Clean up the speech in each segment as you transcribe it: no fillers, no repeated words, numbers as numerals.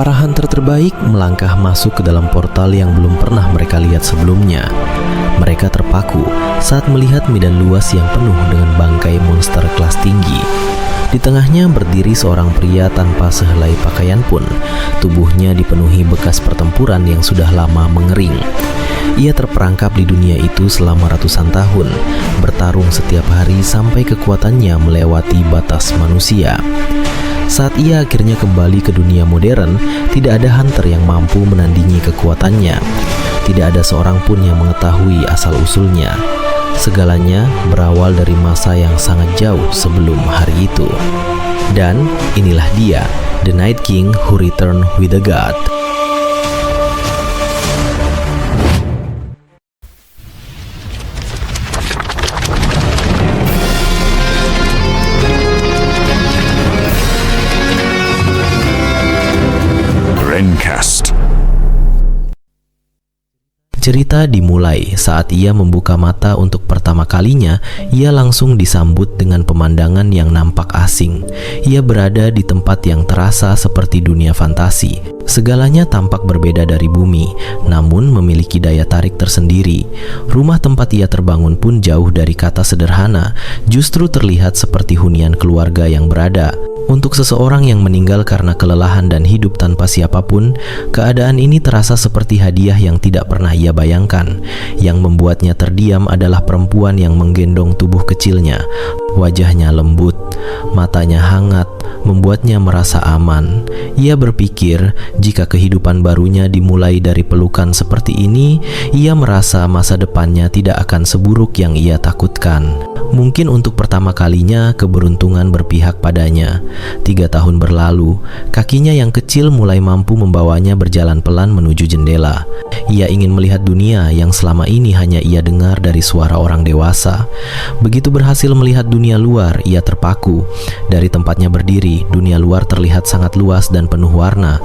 Para hunter terbaik melangkah masuk ke dalam portal yang belum pernah mereka lihat sebelumnya. Mereka terpaku saat melihat medan luas yang penuh dengan bangkai monster kelas tinggi. Di tengahnya berdiri seorang pria tanpa sehelai pakaian pun. Tubuhnya dipenuhi bekas pertempuran yang sudah lama mengering. Ia terperangkap di dunia itu selama ratusan tahun, bertarung setiap hari sampai kekuatannya melewati batas manusia. Saat ia akhirnya kembali ke dunia modern, tidak ada hunter yang mampu menandingi kekuatannya. Tidak ada seorang pun yang mengetahui asal-usulnya. Segalanya berawal dari masa yang sangat jauh sebelum hari itu. Dan inilah dia, The Night King Who Returned with a God. Braincast. Cerita dimulai saat ia membuka mata untuk pertama kalinya. Ia langsung disambut dengan pemandangan yang nampak asing. Ia berada di tempat yang terasa seperti dunia fantasi. Segalanya tampak berbeda dari bumi, namun memiliki daya tarik tersendiri. Rumah tempat ia terbangun pun jauh dari kata sederhana, justru terlihat seperti hunian keluarga yang berada. Untuk seseorang yang meninggal karena kelelahan dan hidup tanpa siapapun, keadaan ini terasa seperti hadiah yang tidak pernah ia bayangkan. Yang membuatnya terdiam adalah perempuan yang menggendong tubuh kecilnya. Wajahnya lembut, matanya hangat, membuatnya merasa aman. Ia berpikir jika kehidupan barunya dimulai dari pelukan seperti ini, ia merasa masa depannya tidak akan seburuk yang ia takutkan. Mungkin untuk pertama kalinya keberuntungan berpihak padanya. 3 tahun berlalu, kakinya yang kecil mulai mampu membawanya berjalan pelan menuju jendela. Ia ingin melihat dunia yang selama ini hanya ia dengar dari suara orang dewasa. Begitu berhasil melihat dunia luar, ia terpaku. Dari tempatnya berdiri, dunia luar terlihat sangat luas dan penuh warna.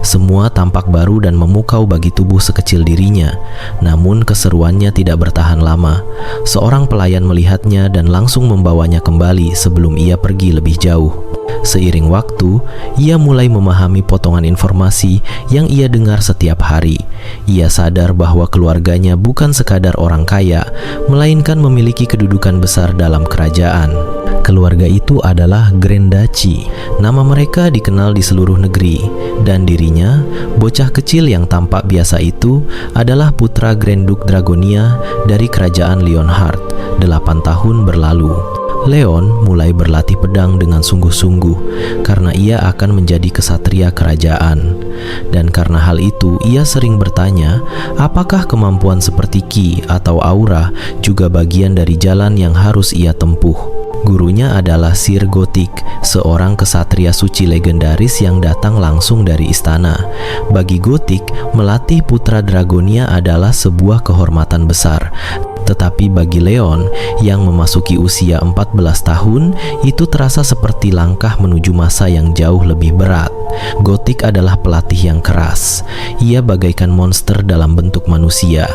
Semua tampak baru dan memukau bagi tubuh sekecil dirinya. Namun keseruannya tidak bertahan lama. Seorang pelayan melihatnya dan langsung membawanya kembali sebelum ia pergi lebih jauh. Seiring waktu, ia mulai memahami potongan informasi yang ia dengar setiap hari. Ia sadar bahwa keluarganya bukan sekadar orang kaya, melainkan memiliki kedudukan besar dalam kerajaan. Keluarga itu adalah Grand Duchy. Nama mereka dikenal di seluruh negeri. Dan dirinya, bocah kecil yang tampak biasa itu, adalah putra Grand Duke Dragonia dari kerajaan Leonhard 8 tahun berlalu. Leon mulai berlatih pedang dengan sungguh-sungguh karena ia akan menjadi kesatria kerajaan. Dan karena hal itu, ia sering bertanya, apakah kemampuan seperti Ki atau aura juga bagian dari jalan yang harus ia tempuh. Gurunya adalah Sir Gotik, seorang kesatria suci legendaris yang datang langsung dari istana. Bagi Gotik, melatih putra Dragonia adalah sebuah kehormatan besar. Tetapi bagi Leon yang memasuki usia 14 tahun, itu terasa seperti langkah menuju masa yang jauh lebih berat. Gotik adalah pelatih yang keras. Ia bagaikan monster dalam bentuk manusia.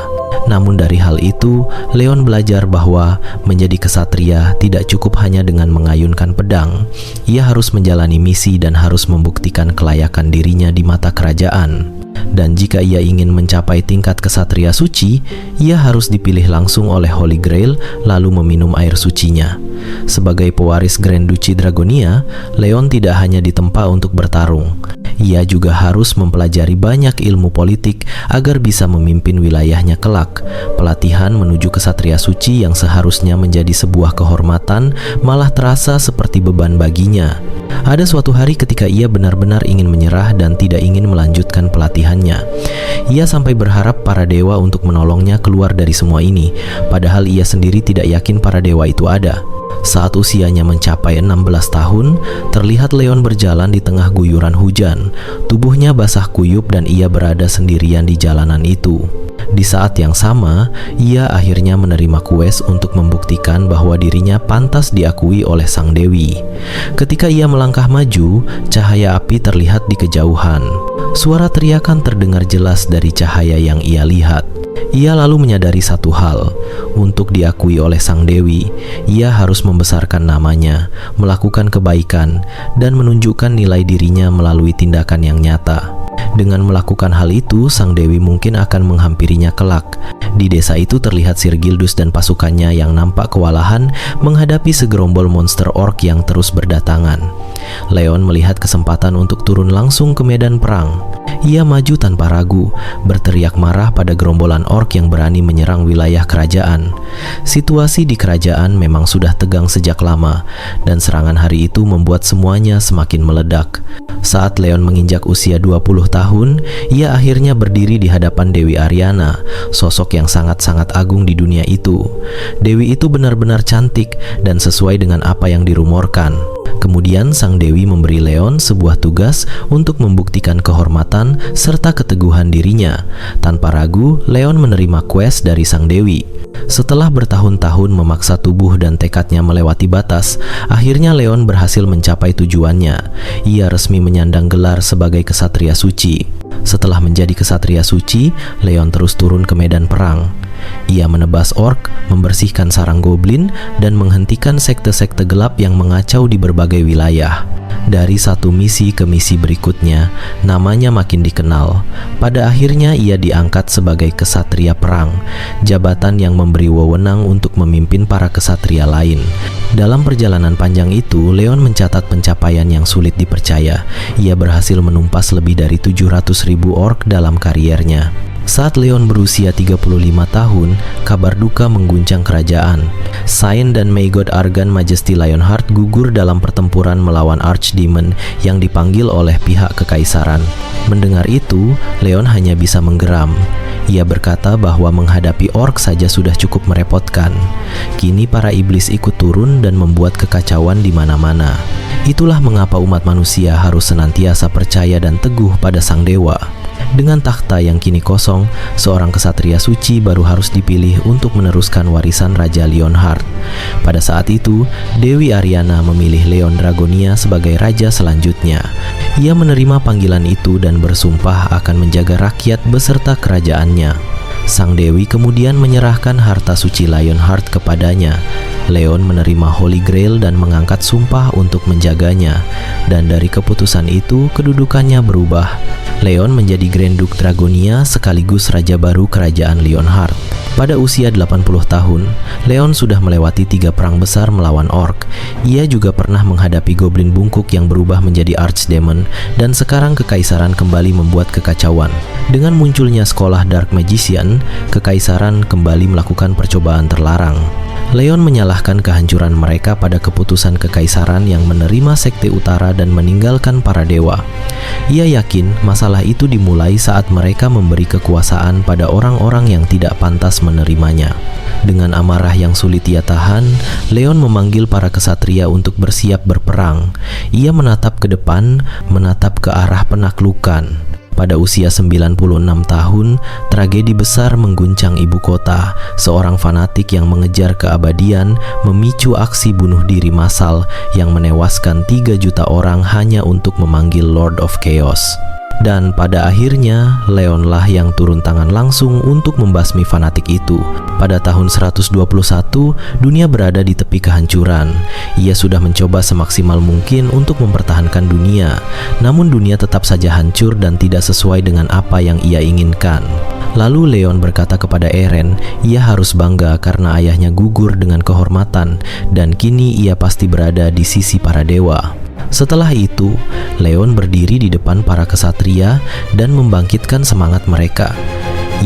Namun dari hal itu, Leon belajar bahwa menjadi kesatria tidak cukup hanya dengan mengayunkan pedang. Ia harus menjalani misi dan harus membuktikan kelayakan dirinya di mata kerajaan. Dan jika ia ingin mencapai tingkat kesatria suci, ia harus dipilih langsung oleh Holy Grail lalu meminum air sucinya. Sebagai pewaris Grand Duchy Dragonia, Leon tidak hanya ditempa untuk bertarung. Ia juga harus mempelajari banyak ilmu politik agar bisa memimpin wilayahnya kelak. Pelatihan menuju kesatria suci yang seharusnya menjadi sebuah kehormatan malah terasa seperti beban baginya. Ada suatu hari ketika ia benar-benar ingin menyerah dan tidak ingin melanjutkan pelatihannya. Ia sampai berharap para dewa untuk menolongnya keluar dari semua ini, padahal ia sendiri tidak yakin para dewa itu ada. Saat usianya mencapai 16 tahun, terlihat Leon berjalan di tengah guyuran hujan. Tubuhnya basah kuyup dan ia berada sendirian di jalanan itu. Di saat yang sama, ia akhirnya menerima kues untuk membuktikan bahwa dirinya pantas diakui oleh sang dewi. Ketika ia melangkah maju, cahaya api terlihat di kejauhan. Suara teriakan terdengar jelas dari cahaya yang ia lihat. Ia lalu menyadari satu hal, untuk diakui oleh sang dewi, ia harus membesarkan namanya, melakukan kebaikan, dan menunjukkan nilai dirinya melalui tindakan yang nyata. Dengan melakukan hal itu, sang dewi mungkin akan menghampirinya kelak. Di desa itu terlihat Sir Gildus dan pasukannya yang nampak kewalahan menghadapi segerombol monster orc yang terus berdatangan. Leon melihat kesempatan untuk turun langsung ke medan perang. Ia maju tanpa ragu, berteriak marah pada gerombolan orc yang berani menyerang wilayah kerajaan. Situasi di kerajaan memang sudah tegang sejak lama, dan serangan hari itu membuat semuanya semakin meledak. Saat Leon menginjak usia 20 tahun, ia akhirnya berdiri di hadapan Dewi Ariana, sosok yang sangat-sangat agung di dunia itu. Dewi itu benar-benar cantik dan sesuai dengan apa yang dirumorkan. Kemudian sang dewi memberi Leon sebuah tugas untuk membuktikan kehormatan serta keteguhan dirinya. Tanpa ragu, Leon menerima quest dari sang dewi. Setelah bertahun-tahun memaksa tubuh dan tekadnya melewati batas, akhirnya Leon berhasil mencapai tujuannya. Ia resmi menyandang gelar sebagai kesatria suci. Setelah menjadi kesatria suci, Leon terus turun ke medan perang. Ia menebas orc, membersihkan sarang goblin, dan menghentikan sekte-sekte gelap yang mengacau di berbagai wilayah. Dari satu misi ke misi berikutnya, namanya makin dikenal. Pada akhirnya ia diangkat sebagai kesatria perang, jabatan yang memberi wewenang untuk memimpin para kesatria lain. Dalam perjalanan panjang itu, Leon mencatat pencapaian yang sulit dipercaya. Ia berhasil menumpas lebih dari 700.000 orc dalam kariernya. Saat Leon berusia 35 tahun, kabar duka mengguncang kerajaan. Sain dan Maegod Argan Majesty Lionheart gugur dalam pertempuran melawan Archdemon yang dipanggil oleh pihak kekaisaran. Mendengar itu, Leon hanya bisa menggeram. Ia berkata bahwa menghadapi orc saja sudah cukup merepotkan. Kini para iblis ikut turun dan membuat kekacauan di mana-mana. Itulah mengapa umat manusia harus senantiasa percaya dan teguh pada sang dewa. Dengan takhta yang kini kosong, seorang kesatria suci baru harus dipilih untuk meneruskan warisan Raja Lionheart. Pada saat itu, Dewi Ariana memilih Leon Dragonia sebagai raja selanjutnya. Ia menerima panggilan itu dan bersumpah akan menjaga rakyat beserta kerajaannya. Sang dewi kemudian menyerahkan harta suci Lionheart kepadanya. Leon menerima Holy Grail dan mengangkat sumpah untuk menjaganya. Dan dari keputusan itu, kedudukannya berubah. Leon menjadi Grand Duke Dragonia sekaligus raja baru kerajaan Lionheart. Pada usia 80 tahun, Leon sudah melewati 3 perang besar melawan orc. Ia juga pernah menghadapi goblin bungkuk yang berubah menjadi Archdemon, dan sekarang kekaisaran kembali membuat kekacauan. Dengan munculnya sekolah Dark Magician, kekaisaran kembali melakukan percobaan terlarang. Leon menyalahkan kehancuran mereka pada keputusan kekaisaran yang menerima sekte utara dan meninggalkan para dewa. Ia yakin masalah itu dimulai saat mereka memberi kekuasaan pada orang-orang yang tidak pantas menerimanya. Dengan amarah yang sulit ia tahan, Leon memanggil para kesatria untuk bersiap berperang. Ia menatap ke depan, menatap ke arah penaklukan. Pada usia 96 tahun, tragedi besar mengguncang ibu kota. Seorang fanatik yang mengejar keabadian memicu aksi bunuh diri massal yang menewaskan 3 juta orang hanya untuk memanggil Lord of Chaos. Dan pada akhirnya, Leonlah yang turun tangan langsung untuk membasmi fanatik itu. Pada tahun 121, dunia berada di tepi kehancuran. Ia sudah mencoba semaksimal mungkin untuk mempertahankan dunia, namun dunia tetap saja hancur dan tidak sesuai dengan apa yang ia inginkan. Lalu Leon berkata kepada Eren, ia harus bangga karena ayahnya gugur dengan kehormatan, dan kini ia pasti berada di sisi para dewa. Setelah itu, Leon berdiri di depan para kesatria dan membangkitkan semangat mereka.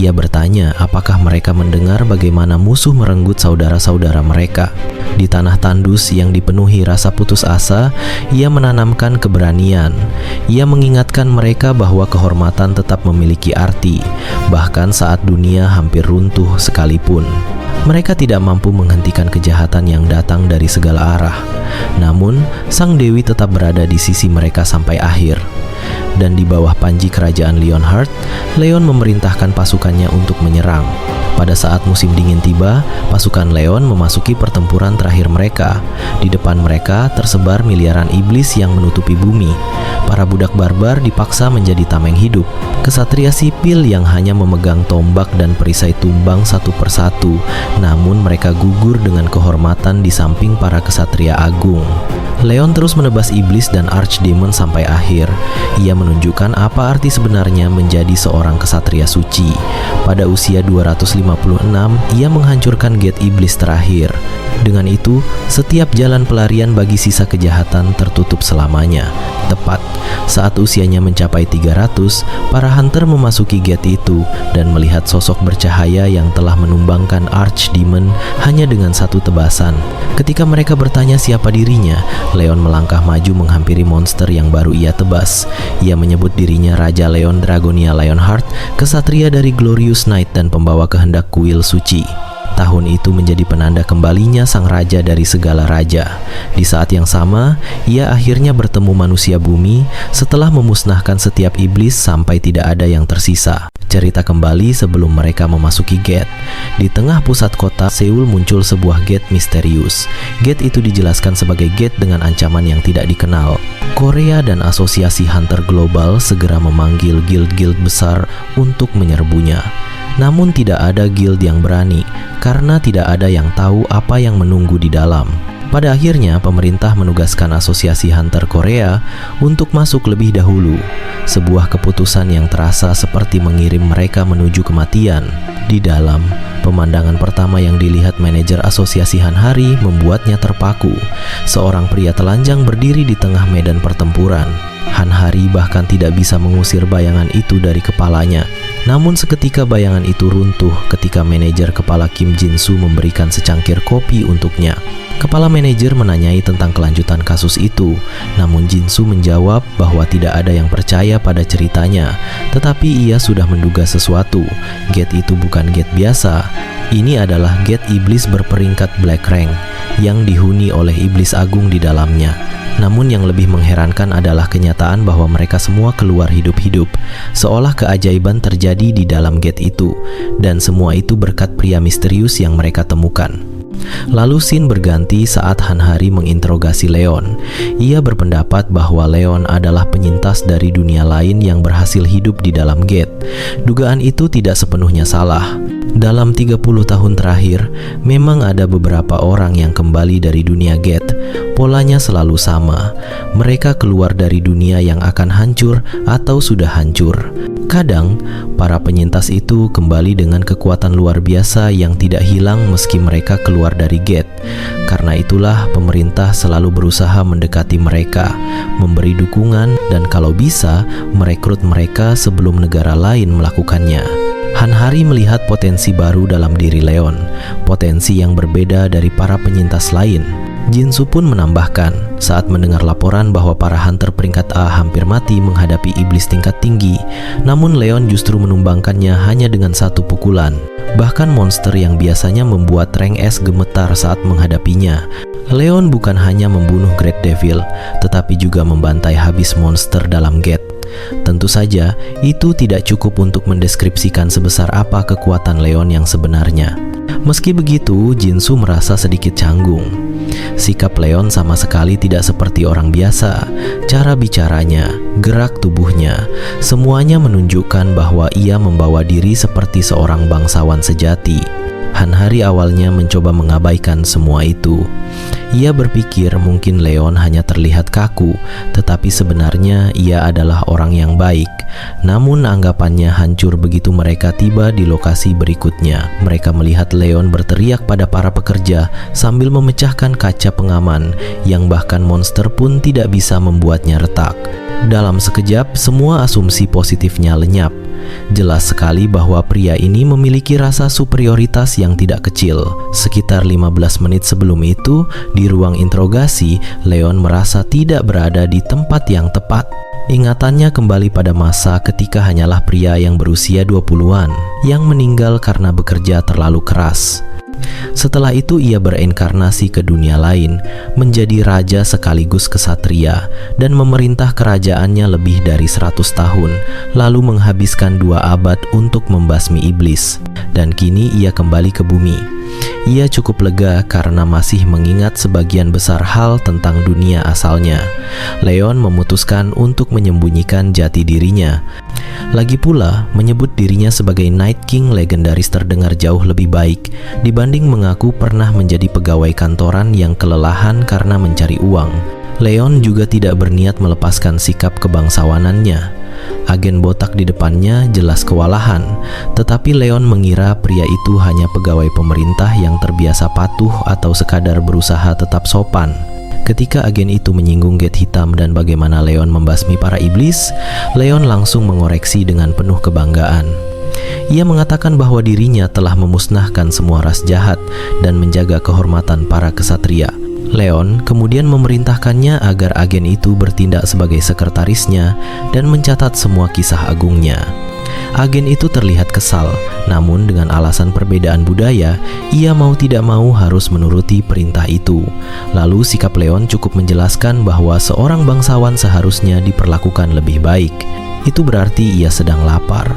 Ia bertanya apakah mereka mendengar bagaimana musuh merenggut saudara-saudara mereka. Di tanah tandus yang dipenuhi rasa putus asa, ia menanamkan keberanian. Ia mengingatkan mereka bahwa kehormatan tetap memiliki arti, bahkan saat dunia hampir runtuh sekalipun. Mereka tidak mampu menghentikan kejahatan yang datang dari segala arah. Namun, sang dewi tetap berada di sisi mereka sampai akhir. Dan di bawah panji kerajaan Lionheart, Leon memerintahkan pasukannya untuk menyerang. Pada saat musim dingin tiba, pasukan Leon memasuki pertempuran terakhir mereka. Di depan mereka tersebar miliaran iblis yang menutupi bumi. Para budak barbar dipaksa menjadi tameng hidup. Kesatria sipil yang hanya memegang tombak dan perisai tumbang satu persatu, namun mereka gugur dengan kehormatan di samping para kesatria agung. Leon terus menebas iblis dan archdemon sampai akhir. Ia menunjukkan apa arti sebenarnya menjadi seorang kesatria suci. Pada usia 256, ia menghancurkan gate iblis terakhir. Dengan itu, setiap jalan pelarian bagi sisa kejahatan tertutup selamanya. Tepat saat usianya mencapai 300, para hunter memasuki gate itu dan melihat sosok bercahaya yang telah menumbangkan archdemon hanya dengan satu tebasan. Ketika mereka bertanya siapa dirinya, Leon melangkah maju menghampiri monster yang baru ia tebas. Ia menyebut dirinya Raja Leon Dragonia Lionheart, kesatria dari Glorious Knight dan pembawa kehendak kuil suci. Tahun itu menjadi penanda kembalinya sang raja dari segala raja. Di saat yang sama, ia akhirnya bertemu manusia bumi setelah memusnahkan setiap iblis sampai tidak ada yang tersisa. Cerita kembali sebelum mereka memasuki gate. Di tengah pusat kota Seoul muncul sebuah gate misterius. Gate itu dijelaskan sebagai gate dengan ancaman yang tidak dikenal. Korea dan Asosiasi Hunter Global segera memanggil guild-guild besar untuk menyerbunya. Namun tidak ada guild yang berani karena tidak ada yang tahu apa yang menunggu di dalam. Pada akhirnya, pemerintah menugaskan Asosiasi Hunter Korea untuk masuk lebih dahulu. Sebuah keputusan yang terasa seperti mengirim mereka menuju kematian. Di dalam, pemandangan pertama yang dilihat manajer Asosiasi Hanhari membuatnya terpaku. Seorang pria telanjang berdiri di tengah medan pertempuran. Hanhari bahkan tidak bisa mengusir bayangan itu dari kepalanya. Namun seketika bayangan itu runtuh ketika manajer kepala Kim Jin-soo memberikan secangkir kopi untuknya. Kepala manajer menanyai tentang kelanjutan kasus itu, namun Jin-soo menjawab bahwa tidak ada yang percaya pada ceritanya, tetapi ia sudah menduga sesuatu. Gate itu bukan gate biasa. Ini adalah gate iblis berperingkat Black Rank yang dihuni oleh iblis agung di dalamnya. Namun yang lebih mengherankan adalah kenyataan bahwa mereka semua keluar hidup-hidup, seolah keajaiban terjadi di dalam gate itu, dan semua itu berkat pria misterius yang mereka temukan. Lalu scene berganti saat Hanhari menginterogasi Leon. Ia berpendapat bahwa Leon adalah penyintas dari dunia lain yang berhasil hidup di dalam gate. Dugaan itu tidak sepenuhnya salah. Dalam 30 tahun terakhir, memang ada beberapa orang yang kembali dari dunia gate. Polanya selalu sama. Mereka keluar dari dunia yang akan hancur atau sudah hancur. Kadang, para penyintas itu kembali dengan kekuatan luar biasa yang tidak hilang meski mereka keluar dari gate. Karena itulah pemerintah selalu berusaha mendekati mereka, memberi dukungan, dan kalau bisa, merekrut mereka sebelum negara lain melakukannya. Hanhari melihat potensi baru dalam diri Leon, potensi yang berbeda dari para penyintas lain. Jin-soo pun menambahkan, saat mendengar laporan bahwa para hunter peringkat A hampir mati menghadapi iblis tingkat tinggi, namun Leon justru menumbangkannya hanya dengan satu pukulan. Bahkan monster yang biasanya membuat rank S gemetar saat menghadapinya. Leon bukan hanya membunuh Great Devil, tetapi juga membantai habis monster dalam gate. Tentu saja, itu tidak cukup untuk mendeskripsikan sebesar apa kekuatan Leon yang sebenarnya. Meski begitu, Jin-soo merasa sedikit canggung. Sikap Leon sama sekali tidak seperti orang biasa. Cara bicaranya, gerak tubuhnya, semuanya menunjukkan bahwa ia membawa diri seperti seorang bangsawan sejati. Hanhari awalnya mencoba mengabaikan semua itu. Ia berpikir mungkin Leon hanya terlihat kaku, tetapi sebenarnya ia adalah orang yang baik. Namun anggapannya hancur begitu mereka tiba di lokasi berikutnya. Mereka melihat Leon berteriak pada para pekerja sambil memecahkan kaca pengaman, yang bahkan monster pun tidak bisa membuatnya retak. Dalam sekejap, semua asumsi positifnya lenyap. Jelas sekali bahwa pria ini memiliki rasa superioritas yang tidak kecil. Sekitar 15 menit sebelum itu, di ruang interogasi, Leon merasa tidak berada di tempat yang tepat. Ingatannya kembali pada masa ketika hanyalah pria yang berusia 20-an, yang meninggal karena bekerja terlalu keras. Setelah itu ia bereinkarnasi ke dunia lain, menjadi raja sekaligus kesatria, dan memerintah kerajaannya lebih dari 100 tahun, lalu menghabiskan 2 abad untuk membasmi iblis. Dan kini ia kembali ke bumi. Ia cukup lega karena masih mengingat sebagian besar hal tentang dunia asalnya. Leon memutuskan untuk menyembunyikan jati dirinya. Lagi pula, menyebut dirinya sebagai Night King legendaris terdengar jauh lebih baik dibanding mengaku pernah menjadi pegawai kantoran yang kelelahan karena mencari uang. Leon juga tidak berniat melepaskan sikap kebangsawanannya. Agen botak di depannya jelas kewalahan, tetapi Leon mengira pria itu hanya pegawai pemerintah yang terbiasa patuh atau sekadar berusaha tetap sopan. Ketika agen itu menyinggung Gate Hitam dan bagaimana Leon membasmi para iblis, Leon langsung mengoreksi dengan penuh kebanggaan. Ia mengatakan bahwa dirinya telah memusnahkan semua ras jahat dan menjaga kehormatan para kesatria. Leon kemudian memerintahkannya agar agen itu bertindak sebagai sekretarisnya dan mencatat semua kisah agungnya. Agen itu terlihat kesal, namun dengan alasan perbedaan budaya, ia mau tidak mau harus menuruti perintah itu. Lalu sikap Leon cukup menjelaskan bahwa seorang bangsawan seharusnya diperlakukan lebih baik. Itu berarti ia sedang lapar.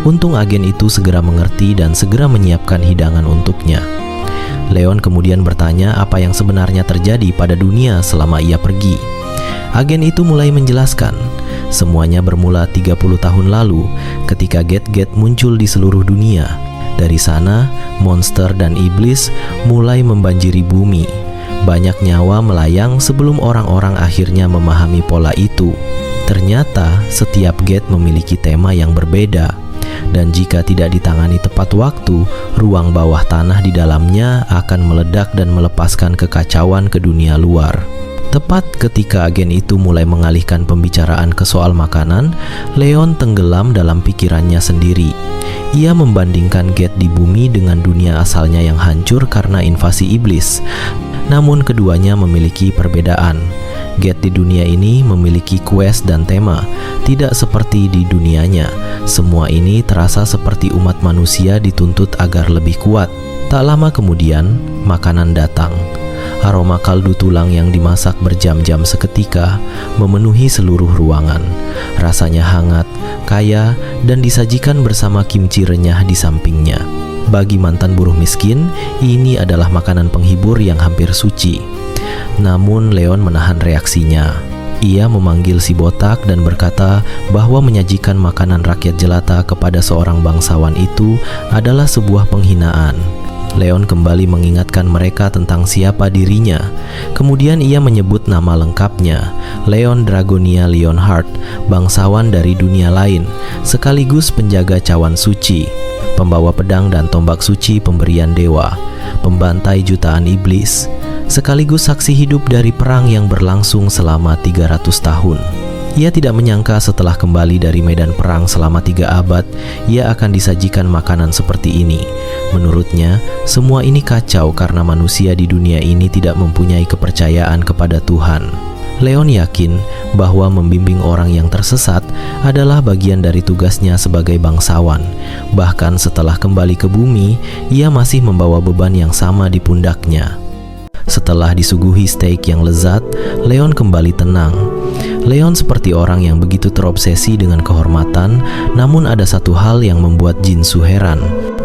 Untung agen itu segera mengerti dan segera menyiapkan hidangan untuknya. Leon kemudian bertanya apa yang sebenarnya terjadi pada dunia selama ia pergi. Agen itu mulai menjelaskan, semuanya bermula 30 tahun lalu ketika Gate-Gate muncul di seluruh dunia. Dari sana, monster dan iblis mulai membanjiri bumi. Banyak nyawa melayang sebelum orang-orang akhirnya memahami pola itu. Ternyata setiap gate memiliki tema yang berbeda. Dan jika tidak ditangani tepat waktu, ruang bawah tanah di dalamnya akan meledak dan melepaskan kekacauan ke dunia luar. Tepat ketika agen itu mulai mengalihkan pembicaraan ke soal makanan, Leon tenggelam dalam pikirannya sendiri. Ia membandingkan Gate di bumi dengan dunia asalnya yang hancur karena invasi iblis. Namun keduanya memiliki perbedaan. Gate di dunia ini memiliki quest dan tema, tidak seperti di dunianya. Semua ini terasa seperti umat manusia dituntut agar lebih kuat. Tak lama kemudian, makanan datang. Aroma kaldu tulang yang dimasak berjam-jam seketika memenuhi seluruh ruangan. Rasanya hangat, kaya, dan disajikan bersama kimchi renyah di sampingnya. Bagi mantan buruh miskin, ini adalah makanan penghibur yang hampir suci. Namun Leon menahan reaksinya. Ia memanggil si botak dan berkata bahwa menyajikan makanan rakyat jelata kepada seorang bangsawan itu adalah sebuah penghinaan. Leon kembali mengingatkan mereka tentang siapa dirinya. Kemudian ia menyebut nama lengkapnya, Leon Dragonia Leonhardt, bangsawan dari dunia lain, sekaligus penjaga cawan suci, pembawa pedang dan tombak suci pemberian dewa, pembantai jutaan iblis, sekaligus saksi hidup dari perang yang berlangsung selama 300 tahun. Ia tidak menyangka setelah kembali dari medan perang selama 3 abad, ia akan disajikan makanan seperti ini. Menurutnya, semua ini kacau karena manusia di dunia ini tidak mempunyai kepercayaan kepada Tuhan. Leon yakin bahwa membimbing orang yang tersesat adalah bagian dari tugasnya sebagai bangsawan. Bahkan setelah kembali ke bumi, ia masih membawa beban yang sama di pundaknya. Setelah disuguhi steak yang lezat, Leon kembali tenang. Leon seperti orang yang begitu terobsesi dengan kehormatan, namun ada satu hal yang membuat Jinsu heran.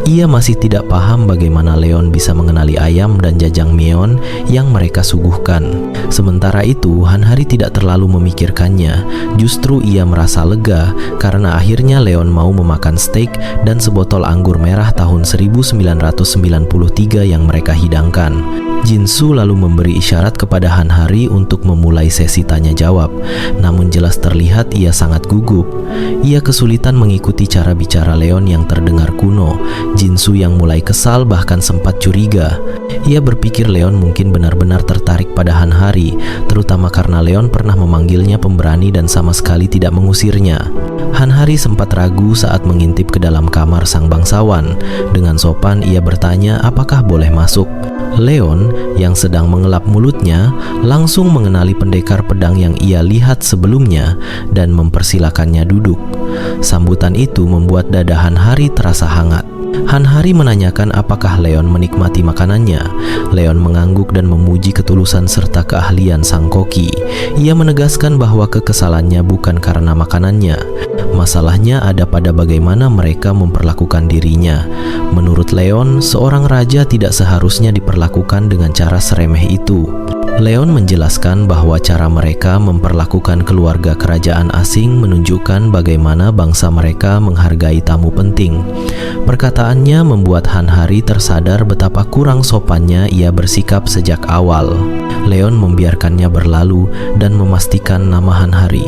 Ia masih tidak paham bagaimana Leon bisa mengenali ayam dan jajangmyeon yang mereka suguhkan. Sementara itu, Hanhari tidak terlalu memikirkannya. Justru ia merasa lega karena akhirnya Leon mau memakan steak dan sebotol anggur merah tahun 1993 yang mereka hidangkan. Jinsu lalu memberi isyarat kepada Hanhari untuk memulai sesi tanya jawab. Namun jelas terlihat ia sangat gugup. Ia kesulitan mengikuti cara bicara Leon yang terdengar kuno. Jinsu yang mulai kesal bahkan sempat curiga. Ia berpikir Leon mungkin benar-benar tertarik pada Hanhari, terutama karena Leon pernah memanggilnya pemberani dan sama sekali tidak mengusirnya. Hanhari sempat ragu saat mengintip ke dalam kamar sang bangsawan. Dengan sopan ia bertanya apakah boleh masuk. Leon yang sedang mengelap mulutnya langsung mengenali pendekar pedang yang ia lihat sebelumnya dan mempersilakannya duduk. Sambutan itu membuat dada Hanhari terasa hangat. Han Hari menanyakan apakah Leon menikmati makanannya. Leon mengangguk dan memuji ketulusan serta keahlian sang koki. Ia menegaskan bahwa kekesalannya bukan karena makanannya. Masalahnya ada pada bagaimana mereka memperlakukan dirinya. Menurut Leon, seorang raja tidak seharusnya diperlakukan dengan cara seremeh itu. Leon menjelaskan bahwa cara mereka memperlakukan keluarga kerajaan asing menunjukkan bagaimana bangsa mereka menghargai tamu penting. Perkataannya membuat Han Hari tersadar betapa kurang sopannya ia bersikap sejak awal. Leon membiarkannya berlalu dan memastikan nama Han Hari.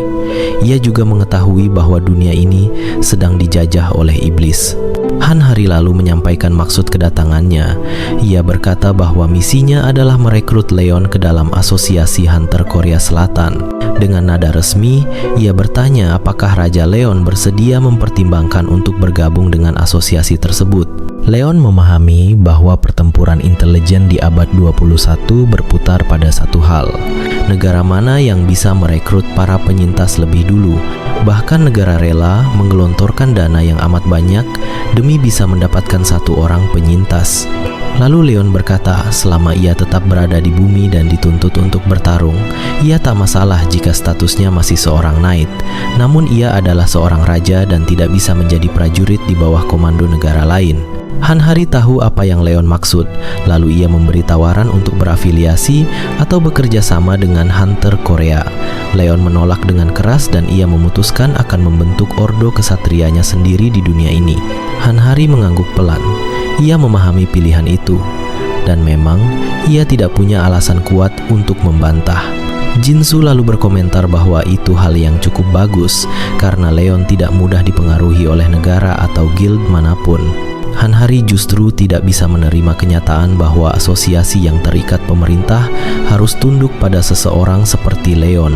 Ia juga mengetahui bahwa dunia ini sedang dijajah oleh iblis. Han Hari lalu menyampaikan maksud kedatangannya. Ia berkata bahwa misinya adalah merekrut Leon ke dalam asosiasi Hunter Korea Selatan. Dengan nada resmi, ia bertanya apakah Raja Leon bersedia mempertimbangkan untuk bergabung dengan asosiasi tersebut. Leon memahami bahwa pertempuran intelijen di abad 21 berputar pada satu hal. Negara mana yang bisa merekrut para penyintas lebih dulu? Bahkan negara rela menggelontorkan dana yang amat banyak demi bisa mendapatkan satu orang penyintas. Lalu Leon berkata, selama ia tetap berada di bumi dan dituntut untuk bertarung, ia tak masalah jika statusnya masih seorang knight. Namun ia adalah seorang raja dan tidak bisa menjadi prajurit di bawah komando negara lain. Han Hari tahu apa yang Leon maksud, lalu ia memberi tawaran untuk berafiliasi atau bekerja sama dengan Hunter Korea. Leon menolak dengan keras dan ia memutuskan akan membentuk ordo kesatrianya sendiri di dunia ini. Han Hari mengangguk pelan. Ia memahami pilihan itu, dan memang ia tidak punya alasan kuat untuk membantah. Jinsu lalu berkomentar bahwa itu hal yang cukup bagus karena Leon tidak mudah dipengaruhi oleh negara atau guild manapun. Han Hari justru tidak bisa menerima kenyataan bahwa asosiasi yang terikat pemerintah harus tunduk pada seseorang seperti Leon.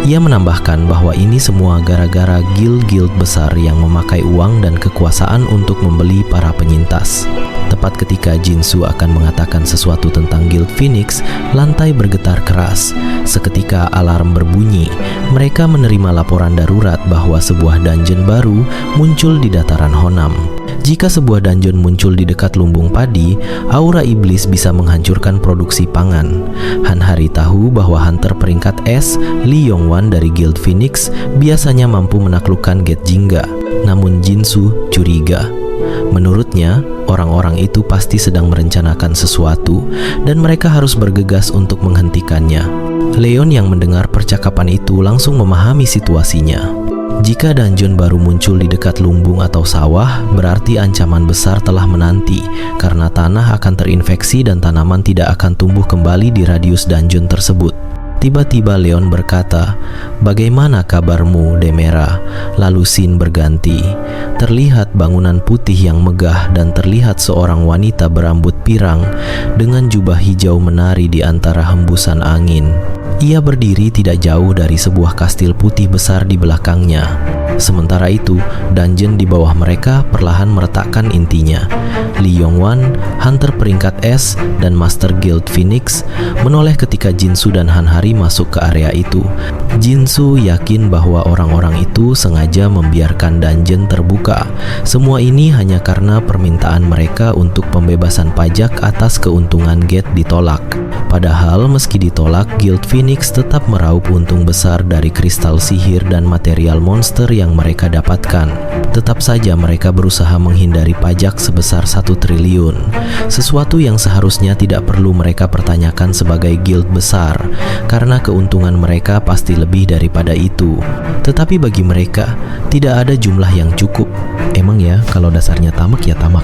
Ia menambahkan bahwa ini semua gara-gara guild-guild besar yang memakai uang dan kekuasaan untuk membeli para penyintas. Tepat ketika Jinsu akan mengatakan sesuatu tentang Guild Phoenix, lantai bergetar keras. Seketika alarm berbunyi. Mereka menerima laporan darurat bahwa sebuah dungeon baru muncul di dataran Honam. Jika sebuah dungeon muncul di dekat lumbung padi, aura iblis bisa menghancurkan produksi pangan. Han Hari tahu bahwa hunter peringkat S, Lee Yongwan dari Guild Phoenix, biasanya mampu menaklukkan Gate Jingga. Namun Jinsu curiga. Menurutnya, orang-orang itu pasti sedang merencanakan sesuatu dan mereka harus bergegas untuk menghentikannya. Leon yang mendengar percakapan itu langsung memahami situasinya. Jika dungeon baru muncul di dekat lumbung atau sawah, berarti ancaman besar telah menanti karena tanah akan terinfeksi dan tanaman tidak akan tumbuh kembali di radius dungeon tersebut. Tiba-tiba Leon berkata, "Bagaimana kabarmu, Demera?" Lalu scene berganti. Terlihat bangunan putih yang megah dan terlihat seorang wanita berambut pirang dengan jubah hijau menari di antara hembusan angin. Ia berdiri tidak jauh dari sebuah kastil putih besar di belakangnya. Sementara itu, dungeon di bawah mereka perlahan meretakkan intinya. Lee Yongwan, hunter peringkat S, dan Master Guild Phoenix menoleh ketika Jinsu dan Han Hari masuk ke area itu. Jinsu yakin bahwa orang-orang itu sengaja membiarkan dungeon terbuka. Semua ini hanya karena permintaan mereka untuk pembebasan pajak atas keuntungan gate ditolak. Padahal meski ditolak, Guild Phoenix tetap meraup untung besar dari kristal sihir dan material monster yang mereka dapatkan. Tetap saja mereka berusaha menghindari pajak sebesar 1 triliun, sesuatu yang seharusnya tidak perlu mereka pertanyakan sebagai guild besar, karena keuntungan mereka pasti lebih daripada itu. Tetapi bagi mereka, tidak ada jumlah yang cukup. Emang ya, kalau dasarnya tamak ya tamak.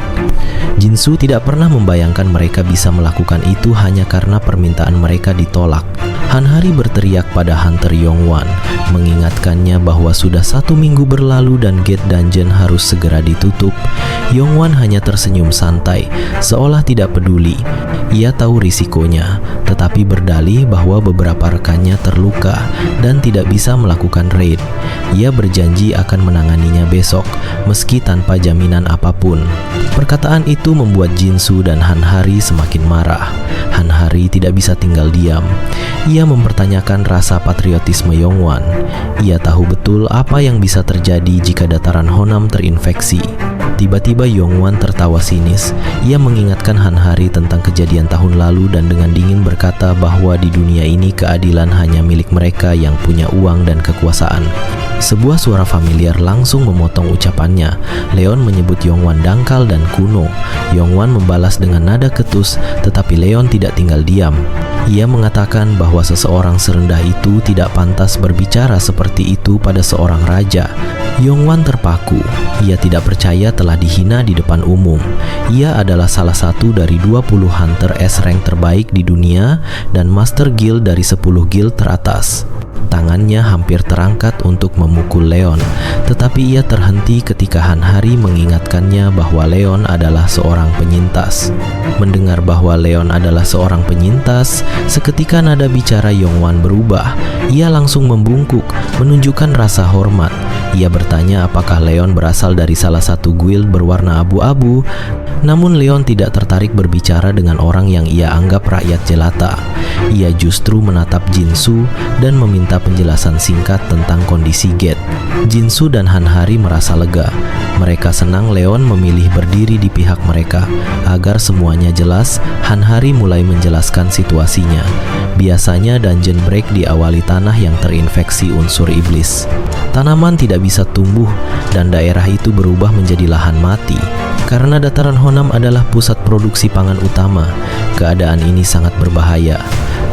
Jinsu tidak pernah membayangkan mereka bisa melakukan itu hanya karena permintaan mereka ditolak. Han Hari berteriak pada Hunter Yongwan, mengingatkannya bahwa sudah 1 minggu berlalu dan gate dungeon harus segera ditutup. Yongwan hanya tersenyum santai, seolah tidak peduli. Ia tahu risikonya, tetapi berdalih bahwa beberapa rekannya terluka dan tidak bisa melakukan raid. Ia berjanji akan menanganinya besok, meski tanpa jaminan apapun. Perkataan itu membuat Jinsu dan Han Hari semakin marah. Han Hari tidak bisa tinggal diam. Ia mempertanyakan rasa patriotisme Yongwan. Ia tahu betul apa yang bisa terjadi jika dataran Honam terinfeksi. Tiba-tiba Yongwan tertawa sinis. Ia mengingatkan Han Hari tentang kejadian tahun lalu dan dengan dingin berkata bahwa di dunia ini keadilan hanya milik mereka yang punya uang dan kekuasaan. Sebuah suara familiar langsung memotong ucapannya. Leon menyebut Yongwan dangkal dan kuno. Yongwan membalas dengan nada ketus, tetapi Leon tidak tinggal diam. Ia mengatakan bahwa seseorang serendah itu tidak pantas berbicara seperti itu pada seorang raja. Yongwan terpaku. Ia tidak percaya telah dihina di depan umum. Ia adalah salah satu dari 20 hunter S-rank terbaik di dunia dan Master Guild dari 10 guild teratas. Tangannya hampir terangkat untuk memukul Leon, tetapi ia terhenti ketika Han Hari mengingatkannya bahwa Leon adalah seorang penyintas. Mendengar bahwa Leon adalah seorang penyintas, seketika nada bicara Yongwan berubah. Ia langsung membungkuk, menunjukkan rasa hormat. Ia bertanya apakah Leon berasal dari salah satu guild berwarna abu-abu, namun Leon tidak tertarik berbicara dengan orang yang ia anggap rakyat jelata. Ia justru menatap Jinsu dan meminta penjelasan singkat tentang kondisi Gate. Jinsu dan Han Hari merasa lega. Mereka senang Leon memilih berdiri di pihak mereka. Agar semuanya jelas, Han Hari mulai menjelaskan situasinya. Biasanya dungeon break diawali tanah yang terinfeksi unsur iblis. Tanaman tidak bisa tumbuh dan daerah itu berubah menjadi lahan mati. Karena dataran Honam adalah pusat produksi pangan utama, keadaan ini sangat berbahaya.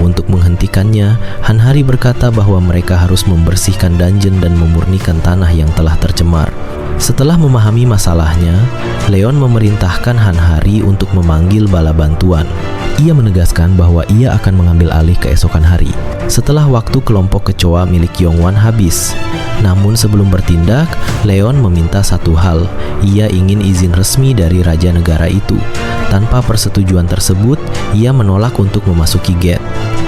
Untuk menghentikannya, Han Hari berkata bahwa mereka harus membersihkan dungeon dan memurnikan tanah yang telah tercemar. Setelah memahami masalahnya, Leon memerintahkan Han Hari untuk memanggil bala bantuan. Ia menegaskan bahwa ia akan mengambil alih keesokan hari, setelah waktu kelompok kecoa milik Yongwan habis. Namun sebelum bertindak, Leon meminta satu hal. Ia ingin izin resmi dari raja negara itu. Tanpa persetujuan tersebut, ia menolak untuk memasuki Gate.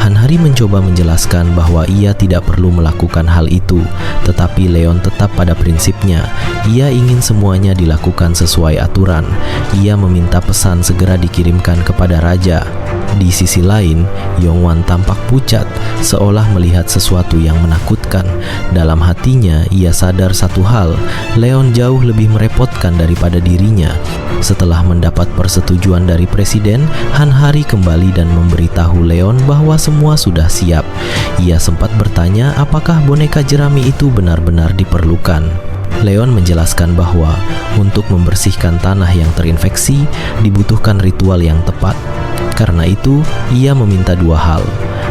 Han Hari mencoba menjelaskan bahwa ia tidak perlu melakukan hal itu, tetapi Leon tetap pada prinsipnya. Ia ingin semuanya dilakukan sesuai aturan. Ia meminta pesan segera dikirimkan kepada raja. Di sisi lain, Yongwan tampak pucat, seolah melihat sesuatu yang menakutkan. Dalam hatinya, ia sadar satu hal, Leon jauh lebih merepotkan daripada dirinya. Setelah mendapat persetujuan dari presiden, Han Hari kembali dan memberitahu Leon bahwa semua sudah siap. Ia sempat bertanya apakah boneka jerami itu benar-benar diperlukan. Leon menjelaskan bahwa untuk membersihkan tanah yang terinfeksi dibutuhkan ritual yang tepat. Karena itu, ia meminta dua hal,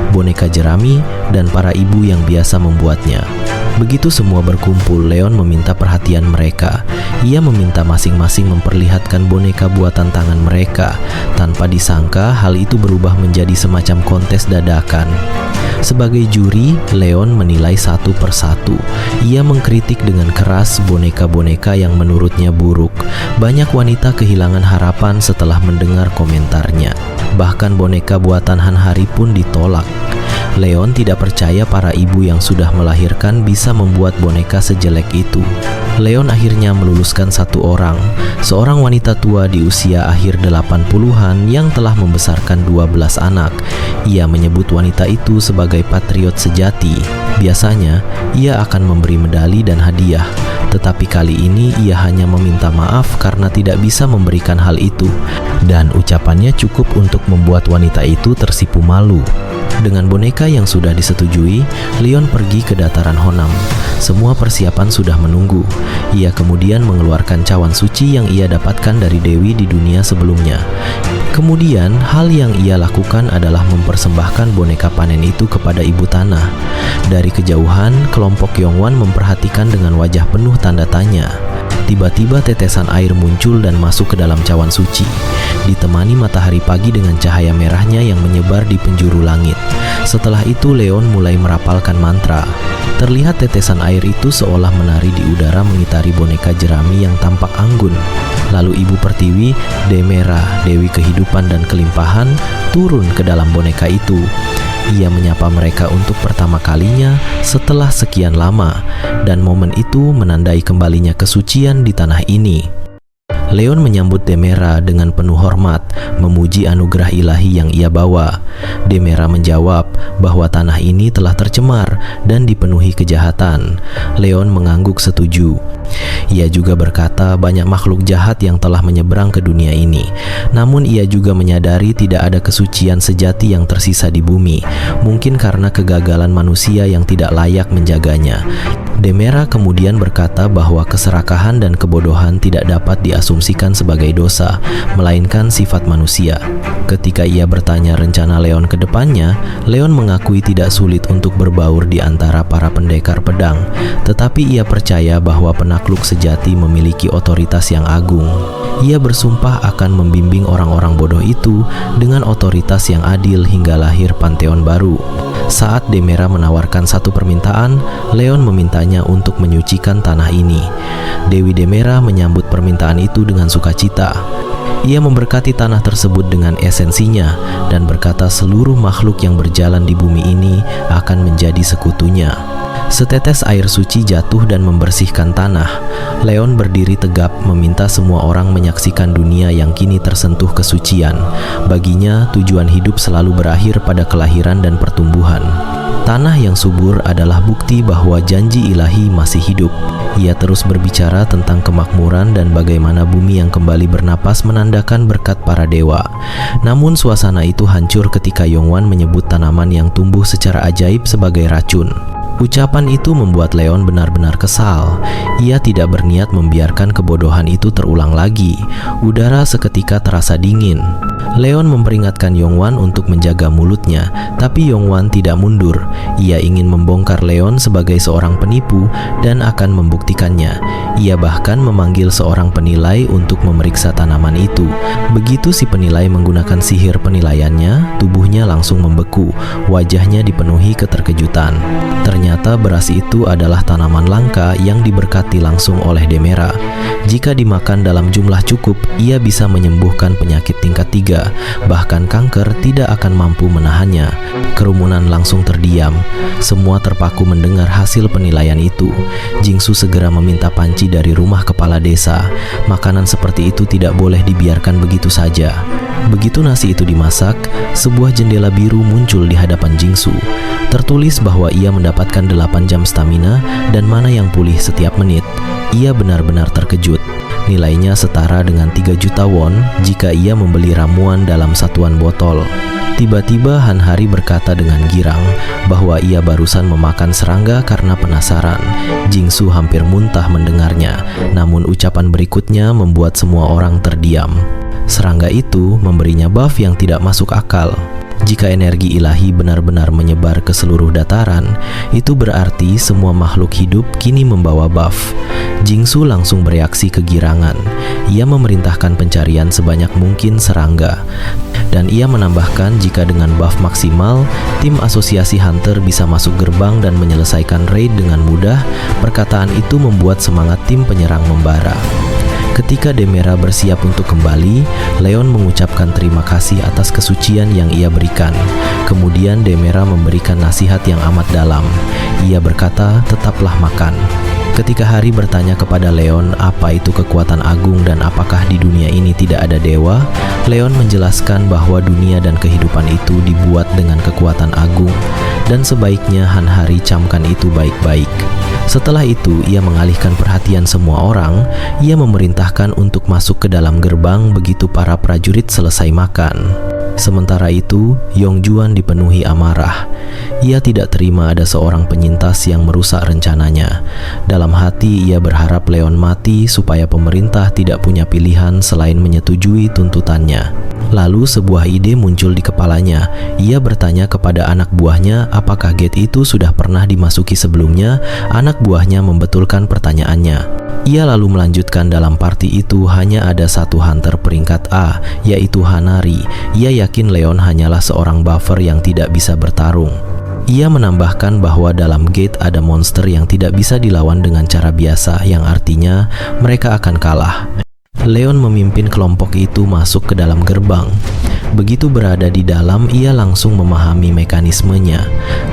boneka jerami dan para ibu yang biasa membuatnya. Begitu semua berkumpul, Leon meminta perhatian mereka. Ia meminta masing-masing memperlihatkan boneka buatan tangan mereka. Tanpa disangka, hal itu berubah menjadi semacam kontes dadakan. Sebagai juri, Leon menilai satu persatu. Ia mengkritik dengan keras boneka-boneka yang menurutnya buruk. Banyak wanita kehilangan harapan setelah mendengar komentarnya. Bahkan boneka buatan Han Hari pun ditolak. Leon tidak percaya para ibu yang sudah melahirkan bisa membuat boneka sejelek itu. Leon akhirnya meluluskan satu orang, seorang wanita tua di usia akhir 80-an yang telah membesarkan 12 anak. Ia menyebut wanita itu sebagai patriot sejati. Biasanya, ia akan memberi medali dan hadiah. Tetapi kali ini ia hanya meminta maaf karena tidak bisa memberikan hal itu. Dan ucapannya cukup untuk membuat wanita itu tersipu malu. Dengan boneka yang sudah disetujui, Leon pergi ke dataran Honam. Semua persiapan sudah menunggu. Ia kemudian mengeluarkan cawan suci yang ia dapatkan dari Dewi di dunia sebelumnya. Kemudian, hal yang ia lakukan adalah mempersembahkan boneka panen itu kepada ibu tanah. Dari kejauhan, kelompok Yongwan memperhatikan dengan wajah penuh tanda tanya. Tiba-tiba tetesan air muncul dan masuk ke dalam cawan suci, ditemani matahari pagi dengan cahaya merahnya yang menyebar di penjuru langit. Setelah itu Leon mulai merapalkan mantra. Terlihat tetesan air itu seolah menari di udara mengitari boneka jerami yang tampak anggun. Lalu Ibu Pertiwi, Demera, Dewi Kehidupan dan Kelimpahan, turun ke dalam boneka itu. Ia menyapa mereka untuk pertama kalinya setelah sekian lama, dan momen itu menandai kembalinya kesucian di tanah ini. Leon menyambut Demera dengan penuh hormat, memuji anugerah ilahi yang ia bawa. Demera menjawab bahwa tanah ini telah tercemar dan dipenuhi kejahatan. Leon mengangguk setuju. Ia juga berkata banyak makhluk jahat yang telah menyeberang ke dunia ini. Namun ia juga menyadari tidak ada kesucian sejati yang tersisa di bumi, mungkin karena kegagalan manusia yang tidak layak menjaganya. Demera kemudian berkata bahwa keserakahan dan kebodohan tidak dapat diasumsikan sebagai dosa, melainkan sifat manusia. Ketika ia bertanya rencana Leon ke depannya, Leon mengakui tidak sulit untuk berbaur di antara para pendekar pedang, tetapi ia percaya bahwa penakluk sejati memiliki otoritas yang agung. Ia bersumpah akan membimbing orang-orang bodoh itu dengan otoritas yang adil hingga lahir Pantheon baru. Saat Demera menawarkan satu permintaan, Leon memintanya untuk menyucikan tanah ini. Dewi Demera menyambut permintaan itu dengan sukacita. Ia memberkati tanah tersebut dengan esensinya dan berkata seluruh makhluk yang berjalan di bumi ini akan menjadi sekutunya. Setetes air suci jatuh dan membersihkan tanah. Leon berdiri tegap meminta semua orang menyaksikan dunia yang kini tersentuh kesucian. Baginya, tujuan hidup selalu berakhir pada kelahiran dan pertumbuhan. Tanah yang subur adalah bukti bahwa janji ilahi masih hidup. Ia terus berbicara tentang kemakmuran dan bagaimana bumi yang kembali bernapas menandakan berkat para dewa. Namun suasana itu hancur ketika Yongwan menyebut tanaman yang tumbuh secara ajaib sebagai racun. Ucapan itu membuat Leon benar-benar kesal. Ia tidak berniat membiarkan kebodohan itu terulang lagi. Udara seketika terasa dingin. Leon memperingatkan Yongwan untuk menjaga mulutnya, tapi Yongwan tidak mundur. Ia ingin membongkar Leon sebagai seorang penipu dan akan membuktikannya. Ia bahkan memanggil seorang penilai untuk memeriksa tanaman itu. Begitu si penilai menggunakan sihir penilaiannya, tubuhnya langsung membeku. Wajahnya dipenuhi keterkejutan. Ternyata beras itu adalah tanaman langka yang diberkati langsung oleh Demera. Jika dimakan dalam jumlah cukup, ia bisa menyembuhkan penyakit tingkat 3. Bahkan kanker tidak akan mampu menahannya. Kerumunan langsung terdiam. Semua terpaku mendengar hasil penilaian itu. Jingsu segera meminta panci dari rumah kepala desa. Makanan seperti itu tidak boleh dibiarkan begitu saja. Begitu nasi itu dimasak, sebuah jendela biru muncul di hadapan Jingsu. Tertulis bahwa ia mendapatkan 8 jam stamina dan mana yang pulih setiap menit. Ia benar-benar terkejut. Nilainya setara dengan 3 juta won jika ia membeli ramuan dalam satuan botol. Tiba-tiba Han Hari berkata dengan girang bahwa ia barusan memakan serangga karena penasaran. Jingsu hampir muntah mendengarnya, namun ucapan berikutnya membuat semua orang terdiam. Serangga itu memberinya buff yang tidak masuk akal. Jika energi ilahi benar-benar menyebar ke seluruh dataran, itu berarti semua makhluk hidup kini membawa buff. Jingsu langsung bereaksi kegirangan. Ia memerintahkan pencarian sebanyak mungkin serangga. Dan ia menambahkan jika dengan buff maksimal, tim asosiasi hunter bisa masuk gerbang dan menyelesaikan raid dengan mudah. Perkataan itu membuat semangat tim penyerang membara. Ketika Demera bersiap untuk kembali, Leon mengucapkan terima kasih atas kesucian yang ia berikan. Kemudian Demera memberikan nasihat yang amat dalam. Ia berkata, tetaplah makan. Ketika Hari bertanya kepada Leon apa itu kekuatan agung dan apakah di dunia ini tidak ada dewa, Leon menjelaskan bahwa dunia dan kehidupan itu dibuat dengan kekuatan agung dan sebaiknya Han Hari camkan itu baik-baik. Setelah itu, ia mengalihkan perhatian semua orang. Ia memerintahkan untuk masuk ke dalam gerbang begitu para prajurit selesai makan. Sementara itu, Yongjuan dipenuhi amarah. Ia tidak terima ada seorang penyintas yang merusak rencananya. Dalam hati, ia berharap Leon mati supaya pemerintah tidak punya pilihan selain menyetujui tuntutannya. Lalu sebuah ide muncul di kepalanya. Ia bertanya kepada anak buahnya apakah gate itu sudah pernah dimasuki sebelumnya. Anak buahnya membetulkan pertanyaannya. Ia lalu melanjutkan dalam party itu hanya ada satu hunter peringkat A, yaitu Hanari. Ia yakin Leon hanyalah seorang buffer yang tidak bisa bertarung. Ia menambahkan bahwa dalam gate ada monster yang tidak bisa dilawan dengan cara biasa, yang artinya mereka akan kalah. Leon memimpin kelompok itu masuk ke dalam gerbang. Begitu berada di dalam, ia langsung memahami mekanismenya.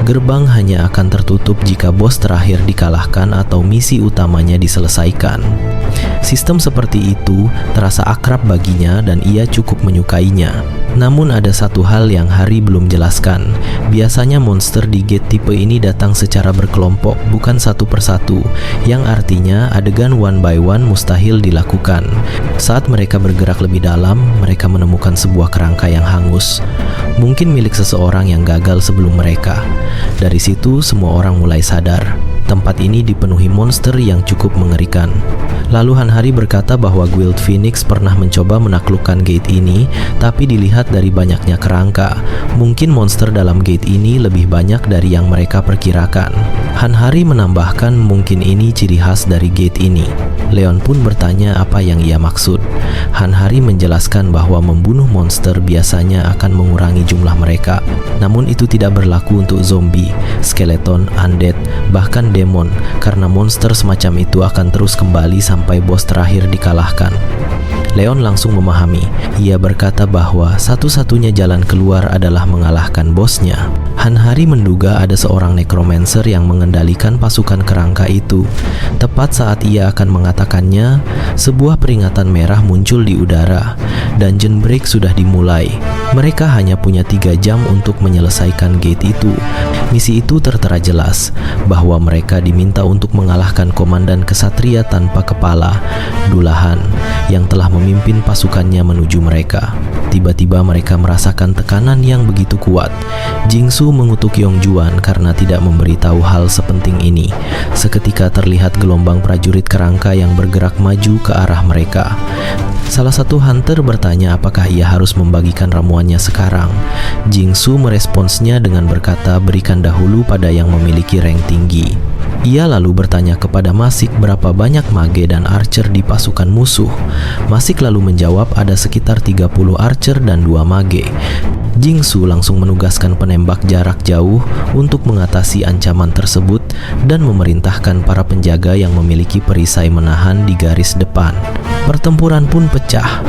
Gerbang hanya akan tertutup jika bos terakhir dikalahkan atau misi utamanya diselesaikan. Sistem seperti itu terasa akrab baginya dan ia cukup menyukainya. Namun ada satu hal yang Hari belum jelaskan. Biasanya monster di gate tipe ini datang secara berkelompok, bukan satu persatu, yang artinya adegan one by one mustahil dilakukan. Saat mereka bergerak lebih dalam, mereka menemukan sebuah kerangka yang hangus, mungkin milik seseorang yang gagal sebelum mereka. Dari situ semua orang mulai sadar, tempat ini dipenuhi monster yang cukup mengerikan. Lalu Hanhari berkata bahwa Guild Phoenix pernah mencoba menaklukkan gate ini, tapi dilihat dari banyaknya kerangka, mungkin monster dalam gate ini lebih banyak dari yang mereka perkirakan. Hanhari menambahkan mungkin ini ciri khas dari gate ini. Leon pun bertanya apa yang ia maksud. Hanhari menjelaskan bahwa membunuh monster biasanya akan mengurangi jumlah mereka. Namun itu tidak berlaku untuk zombie, skeleton, undead, bahkan demon, karena monster semacam itu akan terus kembali sampai bos terakhir dikalahkan. Leon langsung memahami. Ia berkata bahwa satu-satunya jalan keluar adalah mengalahkan bosnya. Hanhari menduga ada seorang necromancer yang mengendalikan pasukan kerangka itu. Tepat saat ia akan mengatakannya, sebuah peringatan merah muncul di udara. Dungeon break sudah dimulai. Mereka hanya punya 3 jam untuk menyelesaikan gate itu. Misi itu tertera jelas, bahwa mereka diminta untuk mengalahkan komandan kesatria tanpa kepala, Dullahan, yang telah memimpin pasukannya menuju mereka. Tiba-tiba mereka merasakan tekanan yang begitu kuat. Jingsu mengutuk Yongjuan karena tidak memberitahu hal sepenting ini. Seketika terlihat gelombang prajurit kerangka yang bergerak maju ke arah mereka. Salah satu hunter bertanya apakah ia harus membagikan ramuannya sekarang. Jingsu meresponsnya dengan berkata berikan dahulu pada yang memiliki rank tinggi. Ia lalu bertanya kepada Masik berapa banyak mage dan archer di pasukan musuh. Masik lalu menjawab ada sekitar 30 archer dan 2 mage. Jingsu langsung menugaskan penembak jarak jauh untuk mengatasi ancaman tersebut dan memerintahkan para penjaga yang memiliki perisai menahan di garis depan. Pertempuran pun pecah.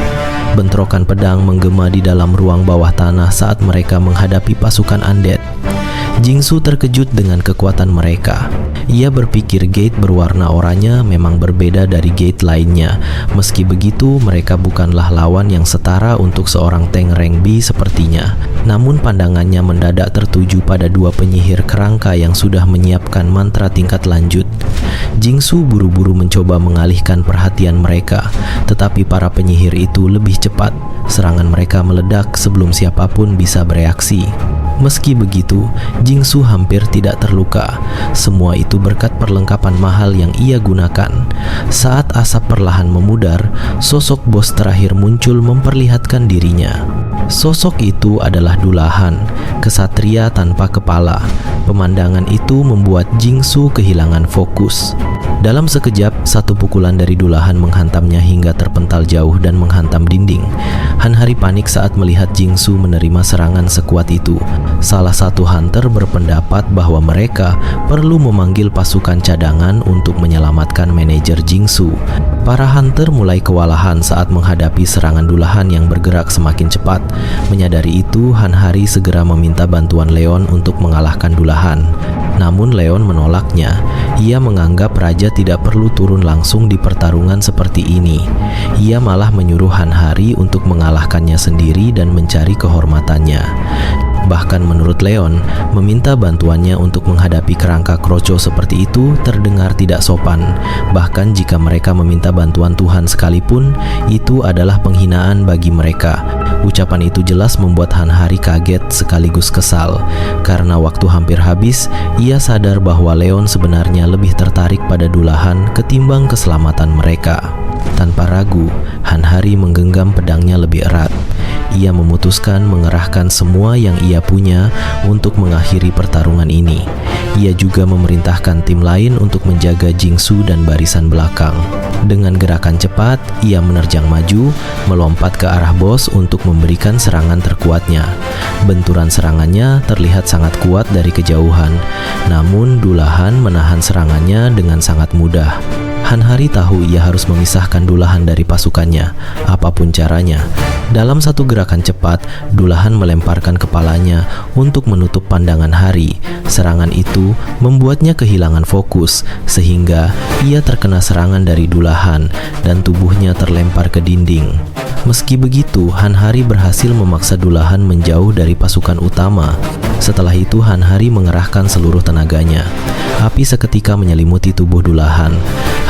Bentrokan pedang menggema di dalam ruang bawah tanah saat mereka menghadapi pasukan undead. Jingsu terkejut dengan kekuatan mereka. Ia berpikir gate berwarna oranye memang berbeda dari gate lainnya. Meski begitu, mereka bukanlah lawan yang setara untuk seorang tank rank B sepertinya. Namun pandangannya mendadak tertuju pada 2 penyihir kerangka yang sudah menyiapkan mantra tingkat lanjut. Jingsu buru-buru mencoba mengalihkan perhatian mereka, tetapi para penyihir itu lebih cepat. Serangan mereka meledak sebelum siapapun bisa bereaksi. Meski begitu, Jingsu hampir tidak terluka. Semua itu berkat perlengkapan mahal yang ia gunakan. Saat asap perlahan memudar, sosok bos terakhir muncul memperlihatkan dirinya. Sosok itu adalah Dullahan, kesatria tanpa kepala. Pemandangan itu membuat Jingsu kehilangan fokus. Dalam sekejap, satu pukulan dari Dullahan menghantamnya hingga terpental jauh dan menghantam dinding. Hanhari panik saat melihat Jingsu menerima serangan sekuat itu. Salah satu hunter berpendapat bahwa mereka perlu memanggil pasukan cadangan untuk menyelamatkan manajer Jingsu. Para hunter mulai kewalahan saat menghadapi serangan Dullahan yang bergerak semakin cepat. Menyadari itu, Hanhari segera meminta bantuan Leon untuk mengalahkan Dullahan. Namun Leon menolaknya. Ia menganggap raja tidak perlu turun langsung di pertarungan seperti ini. Ia malah menyuruh Hanhari untuk mengalahkannya sendiri dan mencari kehormatannya. Bahkan menurut Leon, meminta bantuannya untuk menghadapi kerangka kroco seperti itu terdengar tidak sopan. Bahkan jika mereka meminta bantuan Tuhan sekalipun, itu adalah penghinaan bagi mereka. Ucapan itu jelas membuat Hanhari kaget sekaligus kesal. Karena waktu hampir habis, ia sadar bahwa Leon sebenarnya lebih tertarik pada Dullahan ketimbang keselamatan mereka. Tanpa ragu, Hanhari menggenggam pedangnya lebih erat. Ia memutuskan mengerahkan semua yang ia punya untuk mengakhiri pertarungan ini. Ia juga memerintahkan tim lain untuk menjaga Jingsu dan barisan belakang. Dengan gerakan cepat, ia menerjang maju, melompat ke arah bos untuk memberikan serangan terkuatnya. Benturan serangannya terlihat sangat kuat dari kejauhan, namun Dullahan menahan serangannya dengan sangat mudah. Hanhari tahu ia harus memisahkan Dullahan dari pasukannya, apapun caranya. Dalam satu gerakan cepat, Dullahan melemparkan kepalanya untuk menutup pandangan Hari. Serangan itu membuatnya kehilangan fokus, sehingga ia terkena serangan dari Dullahan dan tubuhnya terlempar ke dinding. Meski begitu, Hanhari berhasil memaksa Dullahan menjauh dari pasukan utama. Setelah itu, Hanhari mengerahkan seluruh tenaganya. Api seketika menyelimuti tubuh Dullahan.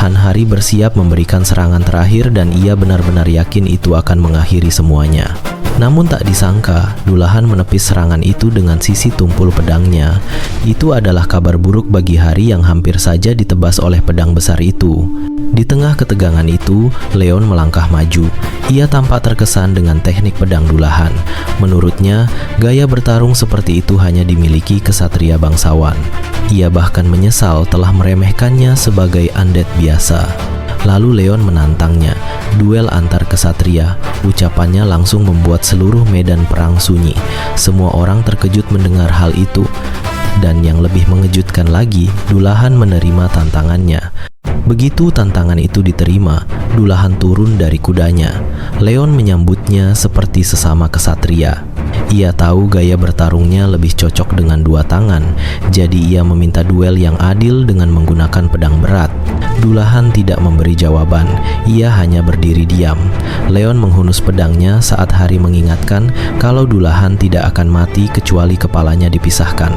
Hanhari bersiap memberikan serangan terakhir dan ia benar-benar yakin itu akan mengakhiri semuanya. Namun tak disangka, Dullahan menepis serangan itu dengan sisi tumpul pedangnya. Itu adalah kabar buruk bagi Hari yang hampir saja ditebas oleh pedang besar itu. Di tengah ketegangan itu, Leon melangkah maju. Ia tampak terkesan dengan teknik pedang Dullahan. Menurutnya, gaya bertarung seperti itu hanya dimiliki kesatria bangsawan. Ia bahkan menyesal telah meremehkannya sebagai undead biasa. Lalu Leon menantangnya, duel antar kesatria. Ucapannya langsung membuat seluruh medan perang sunyi. Semua orang terkejut mendengar hal itu. Dan yang lebih mengejutkan lagi, Dullahan menerima tantangannya. Begitu tantangan itu diterima, Dullahan turun dari kudanya. Leon menyambutnya seperti sesama kesatria. Ia tahu gaya bertarungnya lebih cocok dengan dua tangan, jadi ia meminta duel yang adil dengan menggunakan pedang berat. Dullahan tidak memberi jawaban, ia hanya berdiri diam. Leon menghunus pedangnya saat Hari mengingatkan kalau Dullahan tidak akan mati kecuali kepalanya dipisahkan.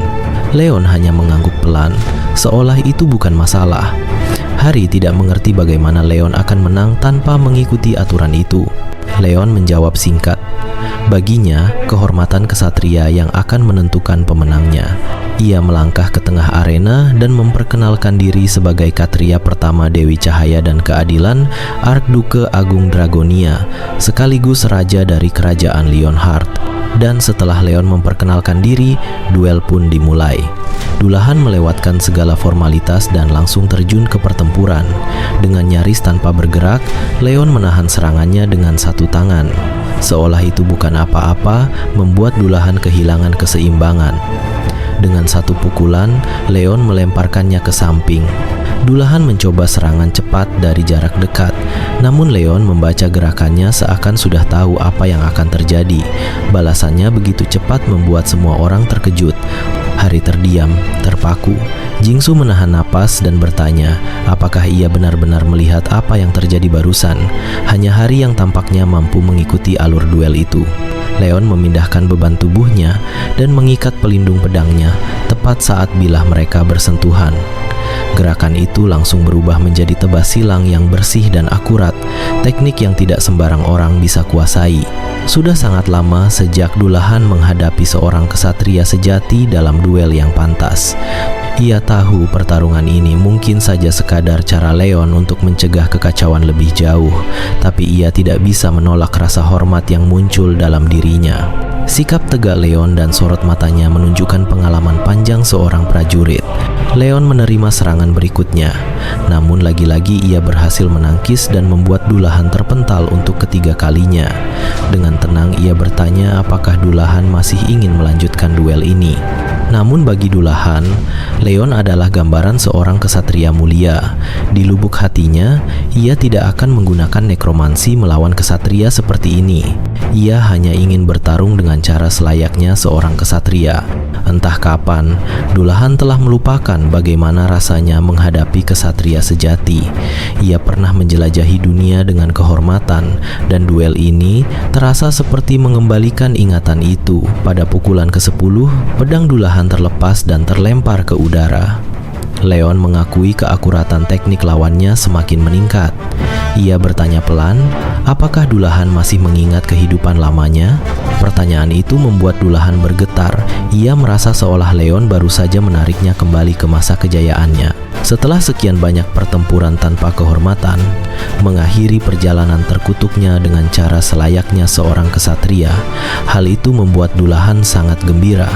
Leon hanya mengangguk pelan, seolah itu bukan masalah. Hari tidak mengerti bagaimana Leon akan menang tanpa mengikuti aturan itu. Leon menjawab singkat. Baginya, kehormatan kesatria yang akan menentukan pemenangnya. Ia melangkah ke tengah arena dan memperkenalkan diri sebagai Ksatria pertama Dewi Cahaya dan Keadilan, Archduke Agung Dragonia, sekaligus raja dari kerajaan Leonhard. Dan setelah Leon memperkenalkan diri, duel pun dimulai. Dullahan melewatkan segala formalitas dan langsung terjun ke pertempuran. Dengan nyaris tanpa bergerak, Leon menahan serangannya dengan satu tangan. Seolah itu bukan apa-apa, membuat Dullahan kehilangan keseimbangan. Dengan satu pukulan, Leon melemparkannya ke samping. Dullahan mencoba serangan cepat dari jarak dekat, namun Leon membaca gerakannya seakan sudah tahu apa yang akan terjadi. Balasannya begitu cepat membuat semua orang terkejut. Hari terdiam, terpaku. Jingsu menahan napas dan bertanya, apakah ia benar-benar melihat apa yang terjadi barusan. Hanya Hari yang tampaknya mampu mengikuti alur duel itu. Leon memindahkan beban tubuhnya dan mengikat pelindung pedangnya tepat saat bilah mereka bersentuhan. Gerakan itu langsung berubah menjadi tebas silang yang bersih dan akurat, teknik yang tidak sembarang orang bisa kuasai. Sudah sangat lama sejak Dullahan menghadapi seorang kesatria sejati dalam duel yang pantas. Ia tahu pertarungan ini mungkin saja sekadar cara Leon untuk mencegah kekacauan lebih jauh, tapi ia tidak bisa menolak rasa hormat yang muncul dalam dirinya. Sikap tegak Leon dan sorot matanya menunjukkan pengalaman panjang seorang prajurit. Leon menerima serangan berikutnya, namun lagi-lagi ia berhasil menangkis dan membuat Dullahan terpental untuk ketiga kalinya. Dengan tenang ia bertanya apakah Dullahan masih ingin melanjutkan duel ini. Namun bagi Dullahan, Leon adalah gambaran seorang kesatria mulia. Di lubuk hatinya, ia tidak akan menggunakan nekromansi melawan kesatria seperti ini. Ia hanya ingin bertarung dengan cara selayaknya seorang kesatria. Entah kapan, Dullahan telah melupakan bagaimana rasanya menghadapi kesatria sejati. Ia pernah menjelajahi dunia dengan kehormatan, dan duel ini terasa seperti mengembalikan ingatan itu. Pada pukulan ke-10, pedang Dullahan terlepas dan terlempar ke udara. Leon mengakui keakuratan teknik lawannya semakin meningkat. Ia bertanya pelan, apakah Dullahan masih mengingat kehidupan lamanya? Pertanyaan itu membuat Dullahan bergetar. Ia merasa seolah Leon baru saja menariknya kembali ke masa kejayaannya. Setelah sekian banyak pertempuran tanpa kehormatan, mengakhiri perjalanan terkutuknya dengan cara selayaknya seorang kesatria, hal itu membuat Dullahan sangat gembira.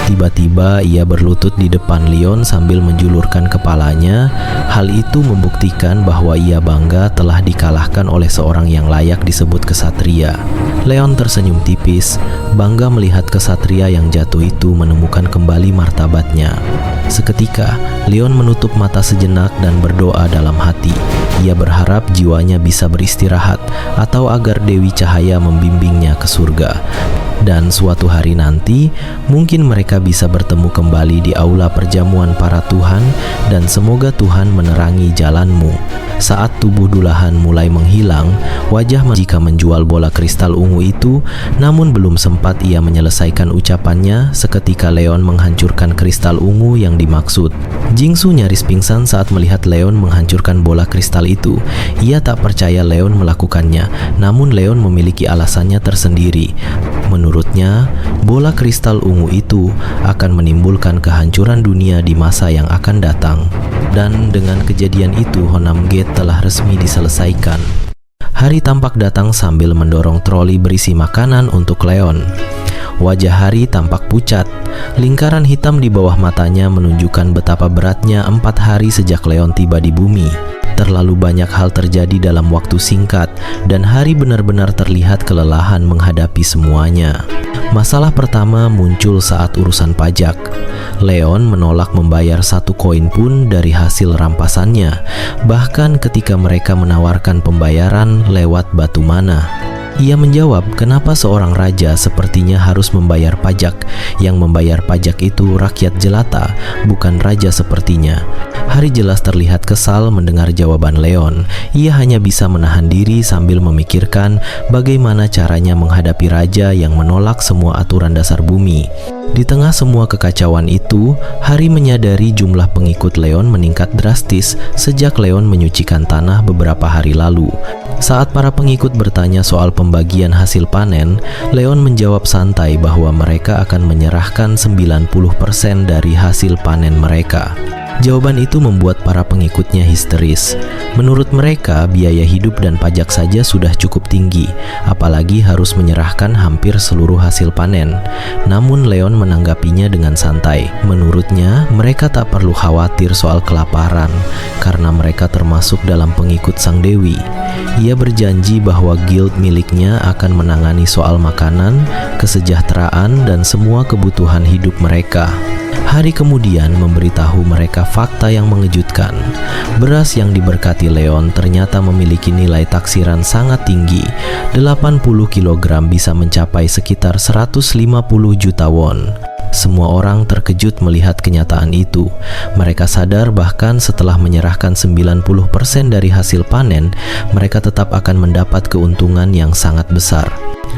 Tiba-tiba ia berlutut di depan Leon sambil menjulurkan kepalanya. Hal itu membuktikan bahwa ia bangga telah dikalahkan oleh seorang yang layak disebut kesatria. Leon tersenyum tipis, bangga melihat kesatria yang jatuh itu menemukan kembali martabatnya. Seketika, Leon menutup mata sejenak dan berdoa dalam hati. Ia berharap jiwanya bisa beristirahat atau agar Dewi Cahaya membimbingnya ke surga. Dan suatu hari nanti, mungkin mereka bisa bertemu kembali di aula perjamuan para Tuhan, dan semoga Tuhan menerangi jalanmu. Saat tubuh Dulahan mulai menghilang, wajah jika menjual bola kristal ungu itu, namun belum sempat ia menyelesaikan ucapannya, seketika Leon menghancurkan kristal ungu yang dimaksud. Jingsu nyaris pingsan saat melihat Leon menghancurkan bola kristal itu. Ia tak percaya Leon melakukannya, namun Leon memiliki alasannya tersendiri. Menurutnya, bola kristal ungu itu akan menimbulkan kehancuran dunia di masa yang akan datang. Dan dengan kejadian itu, Honam Gate telah resmi diselesaikan. Hari tampak datang sambil mendorong troli berisi makanan untuk Leon. Wajah Hari tampak pucat. Lingkaran hitam di bawah matanya menunjukkan betapa beratnya 4 hari sejak Leon tiba di bumi. Terlalu banyak hal terjadi dalam waktu singkat, dan Hari benar-benar terlihat kelelahan menghadapi semuanya. Masalah pertama muncul saat urusan pajak. Leon menolak membayar 1 koin pun dari hasil rampasannya, bahkan ketika mereka menawarkan pembayaran lewat batu mana. Ia menjawab, kenapa seorang raja sepertinya harus membayar pajak? Yang membayar pajak itu rakyat jelata, bukan raja sepertinya. Hari jelas terlihat kesal mendengar jawaban Leon. Ia hanya bisa menahan diri sambil memikirkan bagaimana caranya menghadapi raja yang menolak semua aturan dasar bumi. Di tengah semua kekacauan itu, Hari menyadari jumlah pengikut Leon meningkat drastis sejak Leon menyucikan tanah beberapa hari lalu. Saat para pengikut bertanya soal pembagian hasil panen, Leon menjawab santai bahwa mereka akan menyerahkan 90% dari hasil panen mereka. Jawaban itu membuat para pengikutnya histeris. Menurut mereka, biaya hidup dan pajak saja sudah cukup tinggi, apalagi harus menyerahkan hampir seluruh hasil panen. Namun Leon menanggapinya dengan santai. Menurutnya, mereka tak perlu khawatir soal kelaparan, karena mereka termasuk dalam pengikut Sang Dewi. Ia berjanji bahwa guild miliknya akan menangani soal makanan, kesejahteraan, dan semua kebutuhan hidup mereka. Hari kemudian memberitahu mereka fakta yang mengejutkan. Beras yang diberkati Leon ternyata memiliki nilai taksiran sangat tinggi. 80 kg bisa mencapai sekitar 150 juta won. Semua orang terkejut melihat kenyataan itu. Mereka sadar bahkan setelah menyerahkan 90% dari hasil panen, mereka tetap akan mendapat keuntungan yang sangat besar.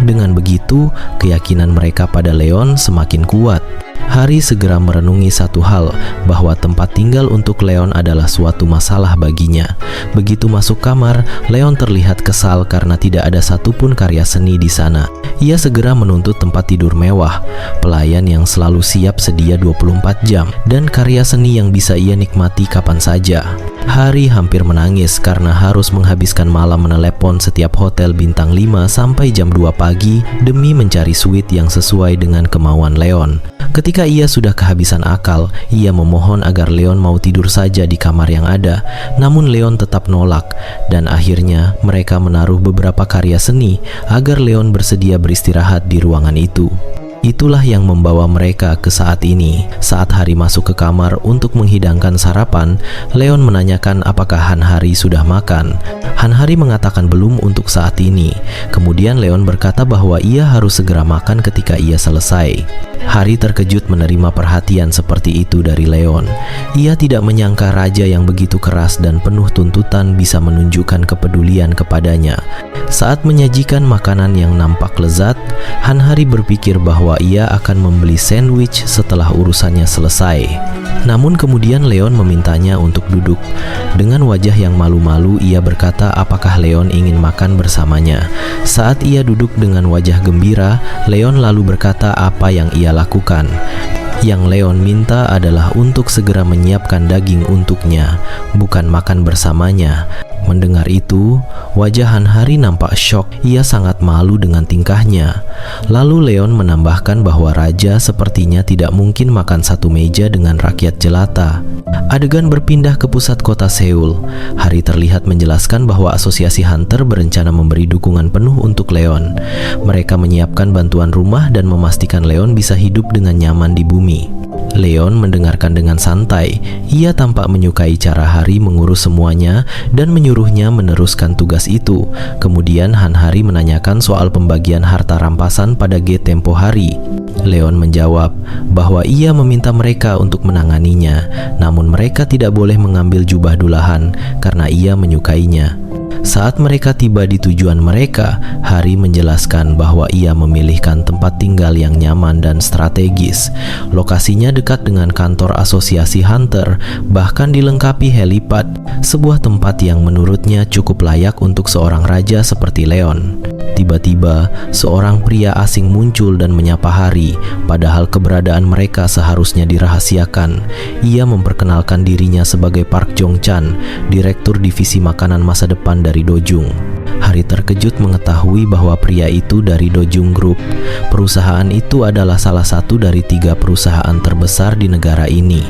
Dengan begitu, keyakinan mereka pada Leon semakin kuat. Hari segera merenungi satu hal, bahwa tempat tinggal untuk Leon adalah suatu masalah baginya. Begitu masuk kamar, Leon terlihat kesal karena tidak ada satupun karya seni di sana. Ia segera menuntut tempat tidur mewah, pelayan yang selalu siap sedia 24 jam, dan karya seni yang bisa ia nikmati kapan saja. Hari hampir menangis karena harus menghabiskan malam menelepon setiap hotel bintang 5 sampai jam 2 pagi demi mencari suite yang sesuai dengan kemauan Leon. Ketika ia sudah kehabisan akal, ia memohon agar Leon mau tidur saja di kamar yang ada, namun Leon tetap nolak, dan akhirnya mereka menaruh beberapa karya seni agar Leon bersedia beristirahat di ruangan itu. Itulah yang membawa mereka ke saat ini. Saat Hari masuk ke kamar untuk menghidangkan sarapan, Leon menanyakan apakah Han Hari sudah makan. Han Hari mengatakan belum untuk saat ini. Kemudian Leon berkata bahwa ia harus segera makan ketika ia selesai. Hari terkejut menerima perhatian seperti itu dari Leon. Ia tidak menyangka raja yang begitu keras dan penuh tuntutan bisa menunjukkan kepedulian kepadanya. Saat menyajikan makanan yang nampak lezat, Han Hari berpikir bahwa ia akan membeli sandwich setelah urusannya selesai. Namun kemudian Leon memintanya untuk duduk. Dengan wajah yang malu-malu, ia berkata apakah Leon ingin makan bersamanya. Saat ia duduk dengan wajah gembira, Leon lalu berkata apa yang ia lakukan. Yang Leon minta adalah untuk segera menyiapkan daging untuknya, bukan makan bersamanya. Mendengar itu, wajah Han Hari nampak syok. Ia sangat malu dengan tingkahnya. Lalu Leon menambahkan bahwa raja sepertinya tidak mungkin makan satu meja dengan rakyat jelata. Adegan berpindah ke pusat kota Seoul. Hari terlihat menjelaskan bahwa asosiasi Hunter berencana memberi dukungan penuh untuk Leon. Mereka menyiapkan bantuan rumah dan memastikan Leon bisa hidup dengan nyaman di bumi. Leon mendengarkan dengan santai. Ia tampak menyukai cara Hari mengurus semuanya dan menyuruhnya meneruskan tugas itu. Kemudian Han Hari menanyakan soal pembagian harta rampasan pada G tempo hari. Leon menjawab bahwa ia meminta mereka untuk menanganinya, namun mereka tidak boleh mengambil jubah dulahan karena ia menyukainya. Saat mereka tiba di tujuan mereka, Hari menjelaskan bahwa ia memilihkan tempat tinggal yang nyaman dan strategis. Lokasinya dekat dengan kantor asosiasi Hunter, bahkan dilengkapi helipad, sebuah tempat yang menurutnya cukup layak untuk seorang raja seperti Leon. Tiba-tiba, seorang pria asing muncul dan menyapa Hari, padahal keberadaan mereka seharusnya dirahasiakan. Ia memperkenalkan dirinya sebagai Park Jong Chan, direktur divisi makanan masa depan dari Dojung. Hari terkejut mengetahui bahwa pria itu dari Dojung Group. Perusahaan itu adalah salah satu dari 3 perusahaan terbesar di negara ini.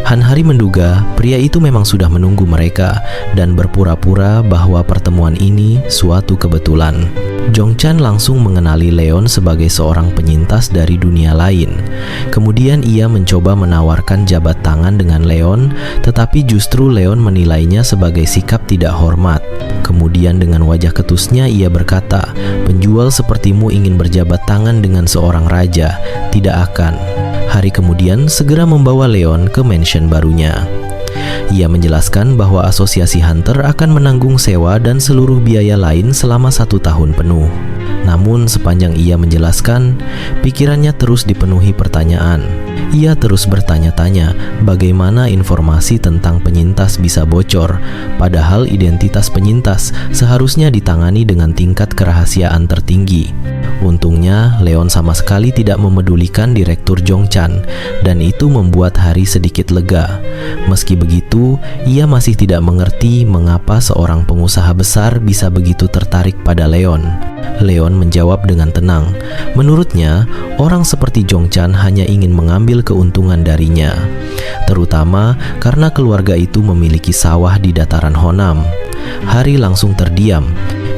Han Hari menduga pria itu memang sudah menunggu mereka dan berpura-pura bahwa pertemuan ini suatu kebetulan. Jong Chan langsung mengenali Leon sebagai seorang penyintas dari dunia lain. Kemudian ia mencoba menawarkan jabat tangan dengan Leon, tetapi justru Leon menilainya sebagai sikap tidak hormat. Kemudian dengan wajah ketusnya ia berkata, "Penjual sepertimu ingin berjabat tangan dengan seorang raja? Tidak akan." Hari kemudian segera membawa Leon ke mansion barunya. Ia menjelaskan bahwa asosiasi Hunter akan menanggung sewa dan seluruh biaya lain selama 1 tahun penuh. Namun sepanjang ia menjelaskan, pikirannya terus dipenuhi pertanyaan. Ia terus bertanya-tanya bagaimana informasi tentang penyintas bisa bocor, padahal identitas penyintas seharusnya ditangani dengan tingkat kerahasiaan tertinggi. Untungnya, Leon sama sekali tidak memedulikan Direktur Jong Chan, dan itu membuat Hari sedikit lega. Meski begitu, ia masih tidak mengerti mengapa seorang pengusaha besar bisa begitu tertarik pada Leon. Leon menjawab dengan tenang. Menurutnya, orang seperti Jong Chan hanya ingin mengambil keuntungan darinya, terutama karena keluarga itu memiliki sawah di dataran Honam. Hari langsung terdiam.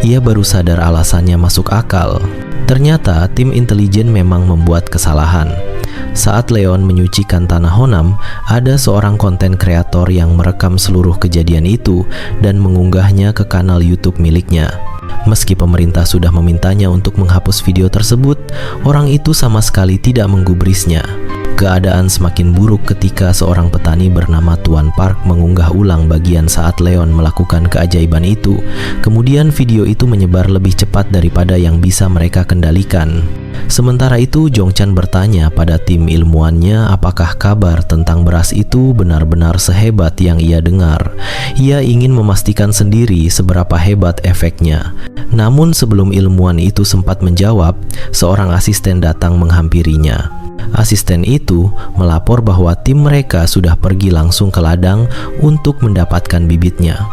Ia baru sadar alasannya masuk akal. Ternyata tim intelijen memang membuat kesalahan. Saat Leon menyucikan tanah Honam, ada seorang konten kreator yang merekam seluruh kejadian itu dan mengunggahnya ke kanal YouTube miliknya. Meski pemerintah sudah memintanya untuk menghapus video tersebut, orang itu sama sekali tidak menggubrisnya. Keadaan semakin buruk ketika seorang petani bernama Tuan Park mengunggah ulang bagian saat Leon melakukan keajaiban itu. Kemudian video itu menyebar lebih cepat daripada yang bisa mereka kendalikan. Sementara itu, Jong Chan bertanya pada tim ilmuannya apakah kabar tentang beras itu benar-benar sehebat yang ia dengar. Ia ingin memastikan sendiri seberapa hebat efeknya. Namun sebelum ilmuwan itu sempat menjawab, seorang asisten datang menghampirinya. Asisten itu melapor bahwa tim mereka sudah pergi langsung ke ladang untuk mendapatkan bibitnya.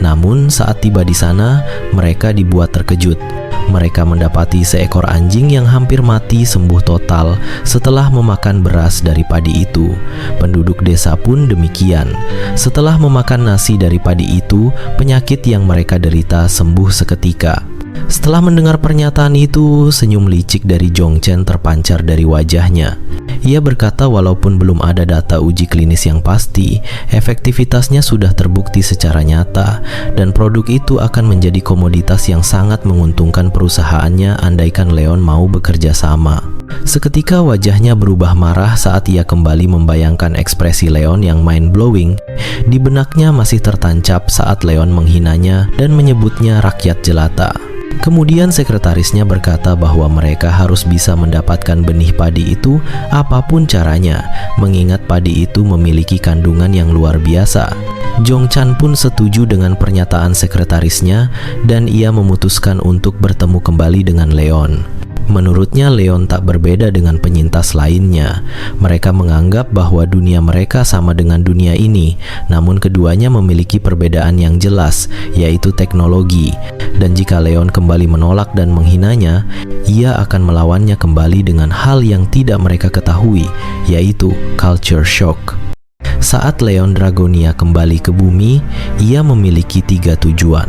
Namun saat tiba di sana, mereka dibuat terkejut. Mereka mendapati seekor anjing yang hampir mati sembuh total setelah memakan beras dari padi itu. Penduduk desa pun demikian. Setelah memakan nasi dari padi itu, penyakit yang mereka derita sembuh seketika. Setelah mendengar pernyataan itu, senyum licik dari Jong Chan terpancar dari wajahnya. Ia berkata walaupun belum ada data uji klinis yang pasti, efektivitasnya sudah terbukti secara nyata, dan produk itu akan menjadi komoditas yang sangat menguntungkan perusahaannya andaikan Leon mau bekerja sama. Seketika wajahnya berubah marah saat ia kembali membayangkan ekspresi Leon yang mind-blowing. Di benaknya masih tertancap saat Leon menghinanya dan menyebutnya rakyat jelata. Kemudian sekretarisnya berkata bahwa mereka harus bisa mendapatkan benih padi itu apapun caranya, mengingat padi itu memiliki kandungan yang luar biasa. Jong Chan pun setuju dengan pernyataan sekretarisnya dan ia memutuskan untuk bertemu kembali dengan Leon. Menurutnya Leon tak berbeda dengan penyintas lainnya. Mereka menganggap bahwa dunia mereka sama dengan dunia ini, namun keduanya memiliki perbedaan yang jelas, yaitu teknologi. Dan jika Leon kembali menolak dan menghinanya, ia akan melawannya kembali dengan hal yang tidak mereka ketahui, yaitu culture shock. Saat Leon Dragonia kembali ke bumi, ia memiliki 3 tujuan.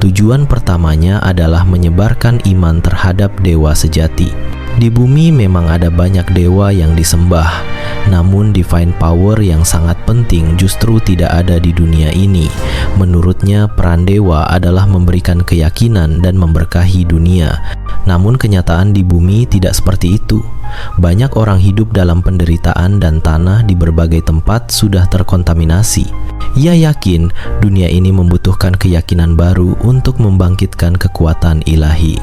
Tujuan pertamanya adalah menyebarkan iman terhadap dewa sejati. Di bumi memang ada banyak dewa yang disembah, namun divine power yang sangat penting justru tidak ada di dunia ini. Menurutnya, peran dewa adalah memberikan keyakinan dan memberkahi dunia. Namun kenyataan di bumi tidak seperti itu. Banyak orang hidup dalam penderitaan dan tanah di berbagai tempat sudah terkontaminasi. Ia yakin dunia ini membutuhkan keyakinan baru untuk membangkitkan kekuatan ilahi.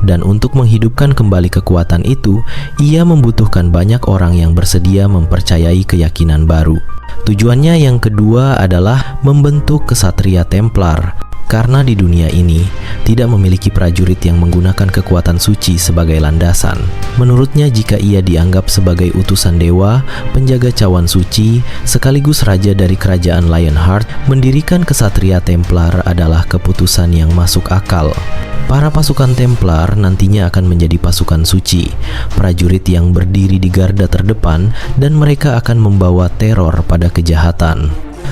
Dan untuk menghidupkan kembali kekuatan itu, ia membutuhkan banyak orang yang bersedia mempercayai keyakinan baru. Tujuannya yang kedua adalah membentuk kesatria Templar. Karena di dunia ini tidak memiliki prajurit yang menggunakan kekuatan suci sebagai landasan. Menurutnya, jika ia dianggap sebagai utusan dewa, penjaga cawan suci, sekaligus raja dari kerajaan Lionheart, mendirikan kesatria Templar adalah keputusan yang masuk akal. Para pasukan Templar nantinya akan menjadi pasukan suci, prajurit yang berdiri di garda terdepan, dan mereka akan membawa teror pada kejahatan.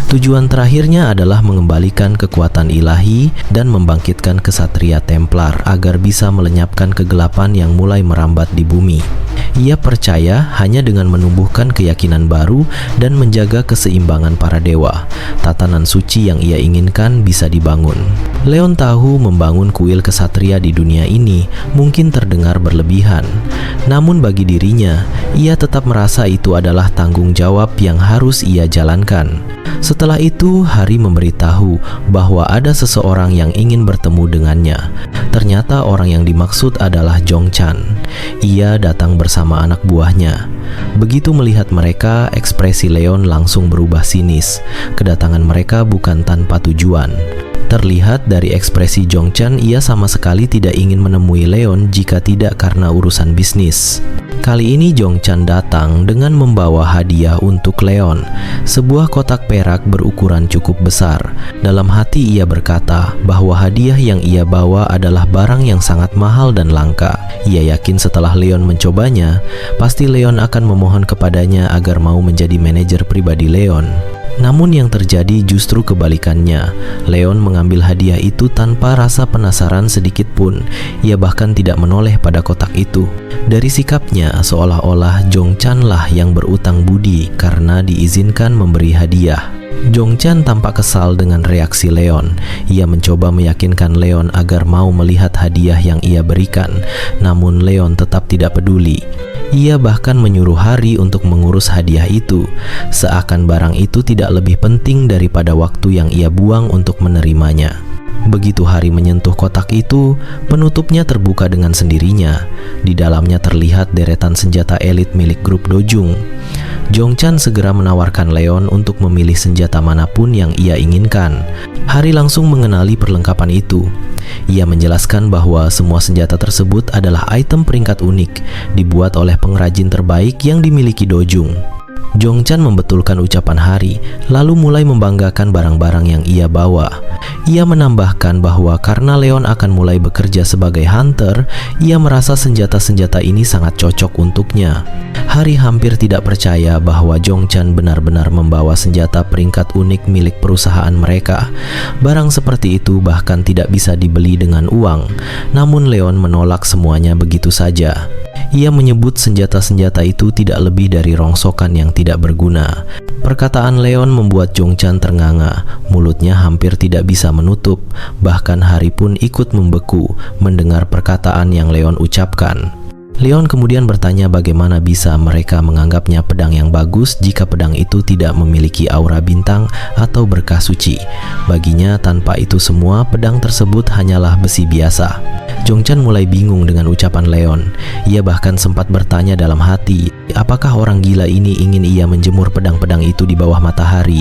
Tujuan terakhirnya adalah mengembalikan kekuatan ilahi dan membangkitkan kesatria Templar agar bisa melenyapkan kegelapan yang mulai merambat di bumi. Ia percaya hanya dengan menumbuhkan keyakinan baru dan menjaga keseimbangan para dewa, tatanan suci yang ia inginkan bisa dibangun. Leon tahu membangun kuil kesatria di dunia ini mungkin terdengar berlebihan. Namun bagi dirinya, ia tetap merasa itu adalah tanggung jawab yang harus ia jalankan. Setelah itu, Hari memberitahu bahwa ada seseorang yang ingin bertemu dengannya. Ternyata orang yang dimaksud adalah Zhongchan. Ia datang bersama anak buahnya. Begitu melihat mereka, ekspresi Leon langsung berubah sinis. Kedatangan mereka bukan tanpa tujuan. Terlihat dari ekspresi Zhongchan, ia sama sekali tidak ingin menemui Leon jika tidak karena urusan bisnis. Kali ini Zhongchan datang dengan membawa hadiah untuk Leon, sebuah kotak perak berukuran cukup besar. Dalam hati ia berkata bahwa hadiah yang ia bawa adalah barang yang sangat mahal dan langka. Ia yakin setelah Leon mencobanya, pasti Leon akan memohon kepadanya agar mau menjadi manajer pribadi Leon. Namun yang terjadi justru kebalikannya. Leon mengambil hadiah itu tanpa rasa penasaran sedikit pun. Ia bahkan tidak menoleh pada kotak itu. Dari sikapnya, seolah-olah Zhongchan lah yang berutang budi karena diizinkan memberi hadiah. Zhongchan tampak kesal dengan reaksi Leon. Ia mencoba meyakinkan Leon agar mau melihat hadiah yang ia berikan, namun Leon tetap tidak peduli. Ia bahkan menyuruh Hari untuk mengurus hadiah itu, seakan barang itu tidak lebih penting daripada waktu yang ia buang untuk menerimanya. Begitu Hari menyentuh kotak itu, penutupnya terbuka dengan sendirinya. Di dalamnya terlihat deretan senjata elit milik grup Dojung. Zhongchan segera menawarkan Leon untuk memilih senjata manapun yang ia inginkan. Hari langsung mengenali perlengkapan itu. Ia menjelaskan bahwa semua senjata tersebut adalah item peringkat unik, dibuat oleh pengrajin terbaik yang dimiliki Dojung. Zhongchan membetulkan ucapan Hari, lalu mulai membanggakan barang-barang yang ia bawa. Ia menambahkan bahwa karena Leon akan mulai bekerja sebagai hunter, ia merasa senjata-senjata ini sangat cocok untuknya. Hari hampir tidak percaya bahwa Zhongchan benar-benar membawa senjata peringkat unik milik perusahaan mereka. Barang seperti itu bahkan tidak bisa dibeli dengan uang. Namun Leon menolak semuanya begitu saja. Ia menyebut senjata-senjata itu tidak lebih dari rongsokan yang tidak berguna. Perkataan Leon membuat Zhongchan ternganga, mulutnya hampir tidak bisa menutup. Bahkan Hari pun ikut membeku mendengar perkataan yang Leon ucapkan. Leon kemudian bertanya bagaimana bisa mereka menganggapnya pedang yang bagus jika pedang itu tidak memiliki aura bintang atau berkah suci. Baginya, tanpa itu semua, pedang tersebut hanyalah besi biasa. Zhongchan mulai bingung dengan ucapan Leon. Ia bahkan sempat bertanya dalam hati, apakah orang gila ini ingin ia menjemur pedang-pedang itu di bawah matahari,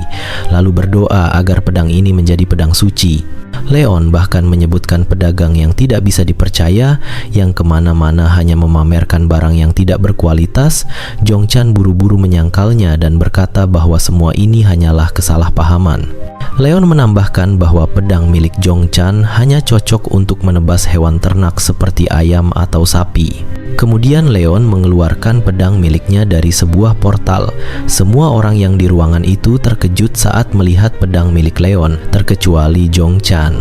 lalu berdoa agar pedang ini menjadi pedang suci. Leon bahkan menyebutkan pedagang yang tidak bisa dipercaya, yang kemana-mana hanya memamerkan barang yang tidak berkualitas. Zhongchan buru-buru menyangkalnya dan berkata bahwa semua ini hanyalah kesalahpahaman. Leon menambahkan bahwa pedang milik Jong-chan hanya cocok untuk menebas hewan ternak seperti ayam atau sapi. Kemudian Leon mengeluarkan pedang miliknya dari sebuah portal. Semua orang yang di ruangan itu terkejut saat melihat pedang milik Leon, terkecuali Jong-chan.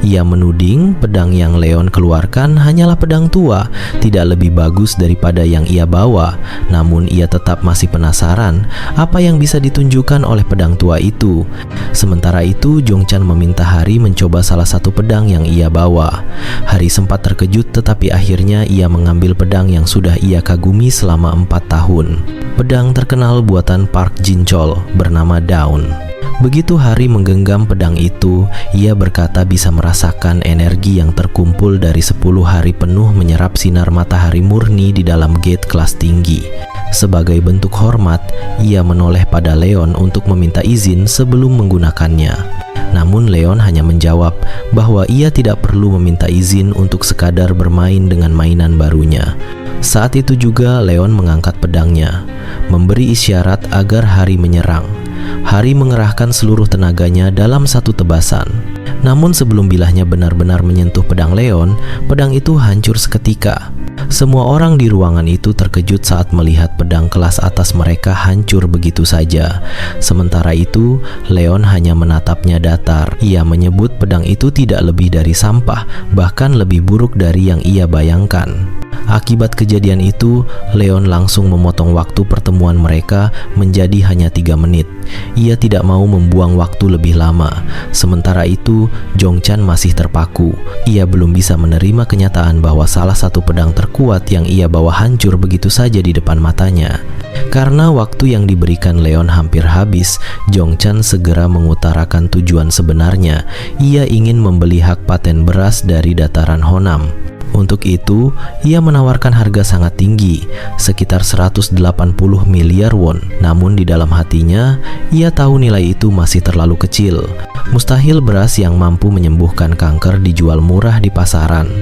Ia menuding pedang yang Leon keluarkan hanyalah pedang tua, tidak lebih bagus daripada yang ia bawa. Namun ia tetap masih penasaran apa yang bisa ditunjukkan oleh pedang tua itu. Sementara itu, Jong-chan meminta Hari mencoba salah satu pedang yang ia bawa. Hari sempat terkejut, tetapi akhirnya ia mengambil pedang yang sudah ia kagumi selama 4 tahun. Pedang terkenal buatan Park Jin-chol bernama Dawn. Begitu Hari menggenggam pedang itu, ia berkata bisa merasakan energi yang terkumpul dari 10 hari penuh menyerap sinar matahari murni di dalam gate kelas tinggi. Sebagai bentuk hormat, ia menoleh pada Leon untuk meminta izin sebelum menggunakannya. Namun Leon hanya menjawab bahwa ia tidak perlu meminta izin untuk sekadar bermain dengan mainan barunya. Saat itu juga Leon mengangkat pedangnya, memberi isyarat agar Hari menyerang. Hari mengerahkan seluruh tenaganya dalam satu tebasan. Namun sebelum bilahnya benar-benar menyentuh pedang Leon, pedang itu hancur seketika. Semua orang di ruangan itu terkejut saat melihat pedang kelas atas mereka hancur begitu saja. Sementara itu, Leon hanya menatapnya datar. Ia menyebut pedang itu tidak lebih dari sampah, bahkan lebih buruk dari yang ia bayangkan. Akibat kejadian itu, Leon langsung memotong waktu pertemuan mereka menjadi hanya 3 menit. Ia tidak mau membuang waktu lebih lama. Sementara itu, Jong-chan masih terpaku. Ia belum bisa menerima kenyataan bahwa salah satu pedang terkuat yang ia bawa hancur begitu saja di depan matanya. Karena waktu yang diberikan Leon hampir habis, Jong-chan segera mengutarakan tujuan sebenarnya. Ia ingin membeli hak paten beras dari dataran Honam. Untuk itu, ia menawarkan harga sangat tinggi, sekitar 180 miliar won. Namun di dalam hatinya, ia tahu nilai itu masih terlalu kecil. Mustahil beras yang mampu menyembuhkan kanker dijual murah di pasaran.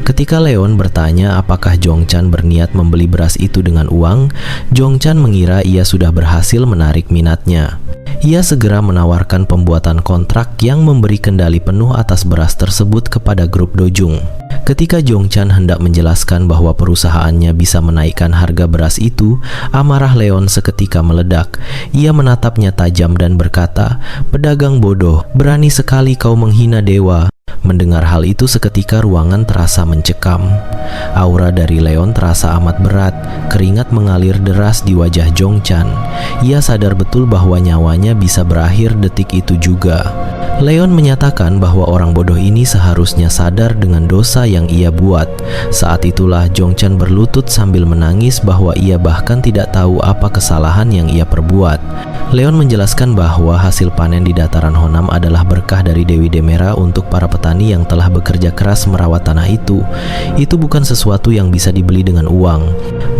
Ketika Leon bertanya apakah Jong-chan berniat membeli beras itu dengan uang, Jong-chan mengira ia sudah berhasil menarik minatnya. Ia segera menawarkan pembuatan kontrak yang memberi kendali penuh atas beras tersebut kepada grup Dojung. Ketika Jong-chan hendak menjelaskan bahwa perusahaannya bisa menaikkan harga beras itu, amarah Leon seketika meledak. Ia menatapnya tajam dan berkata, "Pedagang bodoh, berani sekali kau menghina dewa." Mendengar hal itu seketika ruangan terasa mencekam. Aura dari Leon terasa amat berat, keringat mengalir deras di wajah Jong-chan. Ia sadar betul bahwa nyawanya bisa berakhir detik itu juga. Leon menyatakan bahwa orang bodoh ini seharusnya sadar dengan dosa yang ia buat. Saat itulah Jong-chan berlutut sambil menangis bahwa ia bahkan tidak tahu apa kesalahan yang ia perbuat. Leon menjelaskan bahwa hasil panen di dataran Honam adalah berkah dari Dewi Demera untuk para petani yang telah bekerja keras merawat tanah itu. Itu bukan sesuatu yang bisa dibeli dengan uang.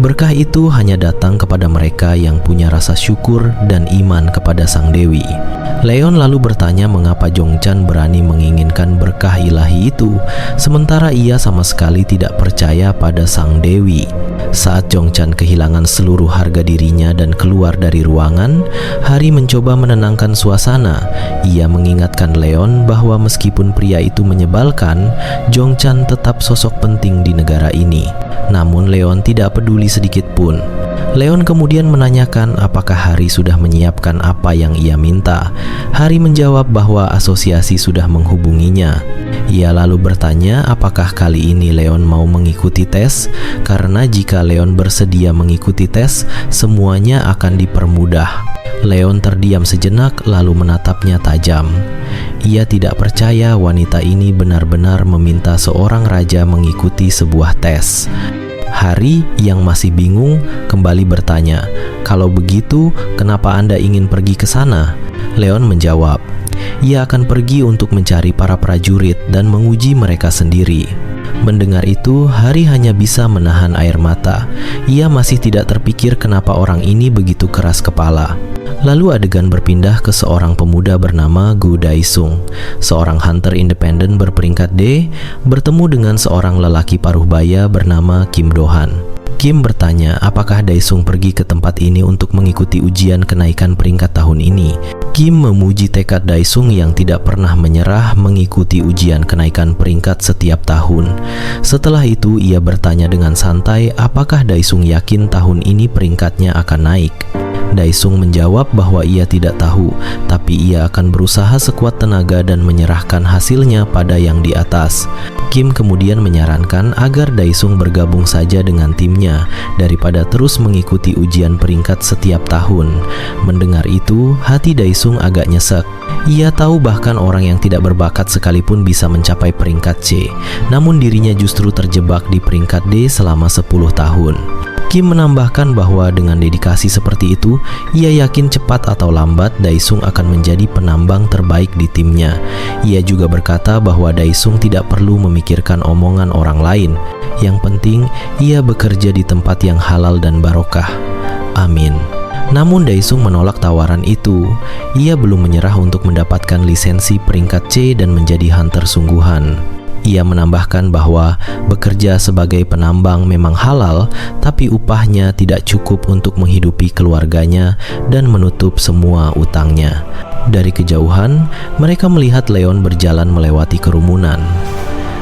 Berkah itu hanya datang kepada mereka yang punya rasa syukur dan iman kepada Sang Dewi. Leon lalu bertanya mengapa Jong-chan berani menginginkan berkah ilahi itu, sementara ia sama sekali tidak percaya pada Sang Dewi. Saat Jong-chan kehilangan seluruh harga dirinya dan keluar dari ruangan, Hari mencoba menenangkan suasana. Ia mengingatkan Leon bahwa meskipun pria itu menyebalkan, Jong-chan tetap sosok penting di negara ini. Namun Leon tidak peduli sedikit pun. Leon kemudian menanyakan apakah Hari sudah menyiapkan apa yang ia minta. Hari menjawab bahwa asosiasi sudah menghubunginya. Ia lalu bertanya apakah kali ini Leon mau mengikuti tes, karena jika Leon bersedia mengikuti tes, semuanya akan dipermudah. Leon terdiam sejenak lalu menatapnya tajam. Ia tidak percaya wanita ini benar-benar meminta seorang raja mengikuti sebuah tes. Hari yang masih bingung kembali bertanya, "Kalau begitu, kenapa Anda ingin pergi ke sana?" Leon menjawab, ia akan pergi untuk mencari para prajurit dan menguji mereka sendiri. Mendengar itu, Hari hanya bisa menahan air mata. Ia masih tidak terpikir kenapa orang ini begitu keras kepala. Lalu adegan berpindah ke seorang pemuda bernama Gu Daisung, seorang hunter independen berperingkat D, bertemu dengan seorang lelaki paruh baya bernama Kim Do-han. Kim bertanya apakah Daesung pergi ke tempat ini untuk mengikuti ujian kenaikan peringkat tahun ini. Kim memuji tekad Daesung yang tidak pernah menyerah mengikuti ujian kenaikan peringkat setiap tahun. Setelah itu ia bertanya dengan santai apakah Daesung yakin tahun ini peringkatnya akan naik. Daesung menjawab bahwa ia tidak tahu, tapi ia akan berusaha sekuat tenaga dan menyerahkan hasilnya pada yang di atas. Kim kemudian menyarankan agar Daesung bergabung saja dengan timnya daripada terus mengikuti ujian peringkat setiap tahun. Mendengar itu, hati Daesung agak nyesek. Ia tahu bahkan orang yang tidak berbakat sekalipun bisa mencapai peringkat C, namun dirinya justru terjebak di peringkat D selama 10 tahun. Kim menambahkan bahwa dengan dedikasi seperti itu, ia yakin cepat atau lambat Daesung akan menjadi penambang terbaik di timnya. Ia juga berkata bahwa Daesung tidak perlu memikirkan omongan orang lain. Yang penting, ia bekerja di tempat yang halal dan barokah. Amin. Namun Daesung menolak tawaran itu. Ia belum menyerah untuk mendapatkan lisensi peringkat C dan menjadi hunter sungguhan. Ia menambahkan bahwa bekerja sebagai penambang memang halal, tapi upahnya tidak cukup untuk menghidupi keluarganya dan menutup semua utangnya. Dari kejauhan, mereka melihat Leon berjalan melewati kerumunan.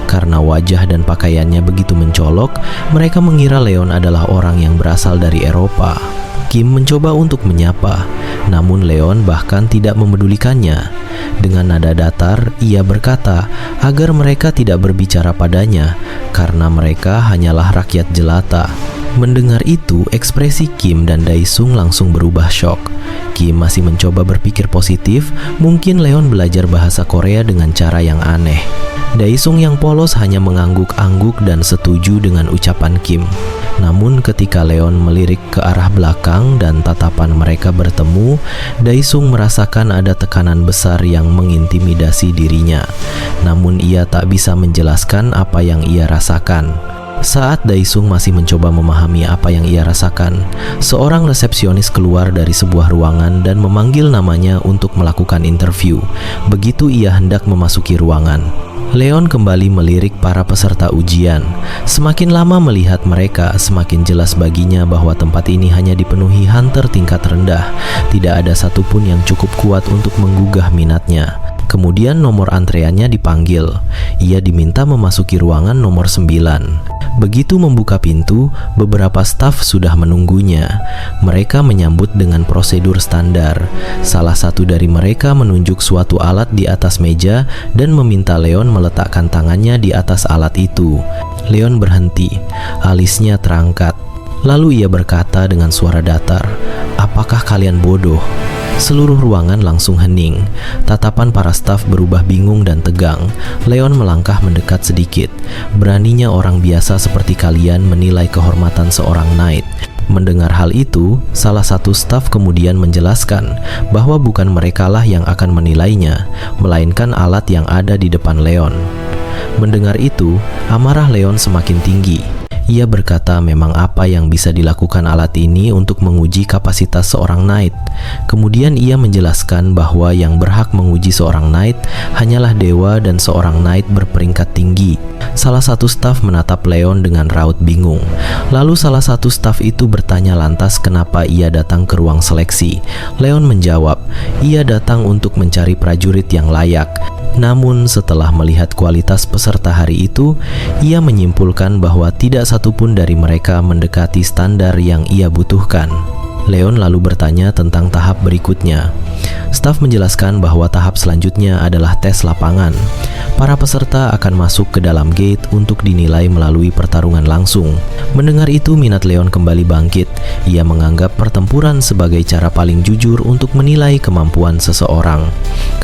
Karena wajah dan pakaiannya begitu mencolok, mereka mengira Leon adalah orang yang berasal dari Eropa. Kim mencoba untuk menyapa, namun Leon bahkan tidak memedulikannya. Dengan nada datar, ia berkata agar mereka tidak berbicara padanya karena mereka hanyalah rakyat jelata. Mendengar itu, ekspresi Kim dan Daesung langsung berubah syok. Kim masih mencoba berpikir positif, mungkin Leon belajar bahasa Korea dengan cara yang aneh. Daesung yang polos hanya mengangguk-angguk dan setuju dengan ucapan Kim. Namun ketika Leon melirik ke arah belakang dan tatapan mereka bertemu, Daesung merasakan ada tekanan besar yang mengintimidasi dirinya. Namun ia tak bisa menjelaskan apa yang ia rasakan. Saat Daesung masih mencoba memahami apa yang ia rasakan, seorang resepsionis keluar dari sebuah ruangan dan memanggil namanya untuk melakukan interview. Begitu ia hendak memasuki ruangan, Leon kembali melirik para peserta ujian. Semakin lama melihat mereka, semakin jelas baginya bahwa tempat ini hanya dipenuhi hunter tingkat rendah. Tidak ada satupun yang cukup kuat untuk menggugah minatnya. Kemudian nomor antreannya dipanggil. Ia diminta memasuki ruangan nomor 9. Begitu membuka pintu, beberapa staf sudah menunggunya. Mereka menyambut dengan prosedur standar. Salah satu dari mereka menunjuk suatu alat di atas meja dan meminta Leon meletakkan tangannya di atas alat itu. Leon berhenti, alisnya terangkat. Lalu ia berkata dengan suara datar, "Apakah kalian bodoh?" Seluruh ruangan langsung hening. Tatapan para staf berubah bingung dan tegang. Leon melangkah mendekat sedikit. Beraninya orang biasa seperti kalian menilai kehormatan seorang knight. Mendengar hal itu, salah satu staf kemudian menjelaskan bahwa bukan merekalah yang akan menilainya, melainkan alat yang ada di depan Leon. Mendengar itu, amarah Leon semakin tinggi. Ia berkata memang apa yang bisa dilakukan alat ini untuk menguji kapasitas seorang knight. Kemudian ia menjelaskan bahwa yang berhak menguji seorang knight hanyalah dewa dan seorang knight berperingkat tinggi. Salah satu staf menatap Leon dengan raut bingung. Lalu salah satu staf itu bertanya lantas kenapa ia datang ke ruang seleksi. Leon menjawab, ia datang untuk mencari prajurit yang layak. Namun setelah melihat kualitas peserta hari itu, ia menyimpulkan bahwa tidak satupun dari mereka mendekati standar yang ia butuhkan. Leon lalu bertanya tentang tahap berikutnya. Staf menjelaskan bahwa tahap selanjutnya adalah tes lapangan. Para peserta akan masuk ke dalam gate untuk dinilai melalui pertarungan langsung. Mendengar itu, minat Leon kembali bangkit. Ia menganggap pertempuran sebagai cara paling jujur untuk menilai kemampuan seseorang.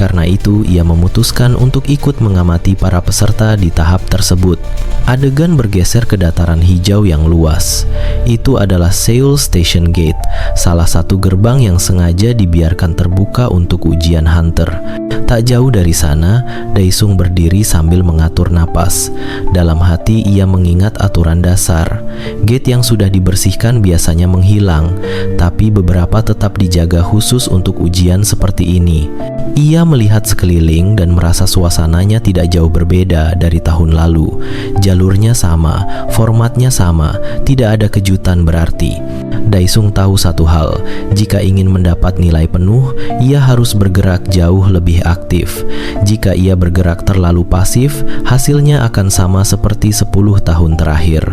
Karena itu, ia memutuskan untuk ikut mengamati para peserta di tahap tersebut. Adegan bergeser ke dataran hijau yang luas. Itu adalah Seoul Station Gate, salah satu gerbang yang sengaja dibiarkan terbuka untuk ujian hunter. Tak jauh dari sana, Daesung berdiri sambil mengatur napas. Dalam hati ia mengingat aturan dasar. Gate yang sudah dibersihkan biasanya menghilang, tapi beberapa tetap dijaga khusus untuk ujian seperti ini. Ia melihat sekeliling dan merasa suasananya tidak jauh berbeda dari tahun lalu. Jalurnya sama, formatnya sama, tidak ada kejutan berarti. Daesung tahu satu hal, jika ingin mendapat nilai penuh, ia harus bergerak jauh lebih aktif. Jika ia bergerak terlalu pasif, hasilnya akan sama seperti 10 tahun terakhir.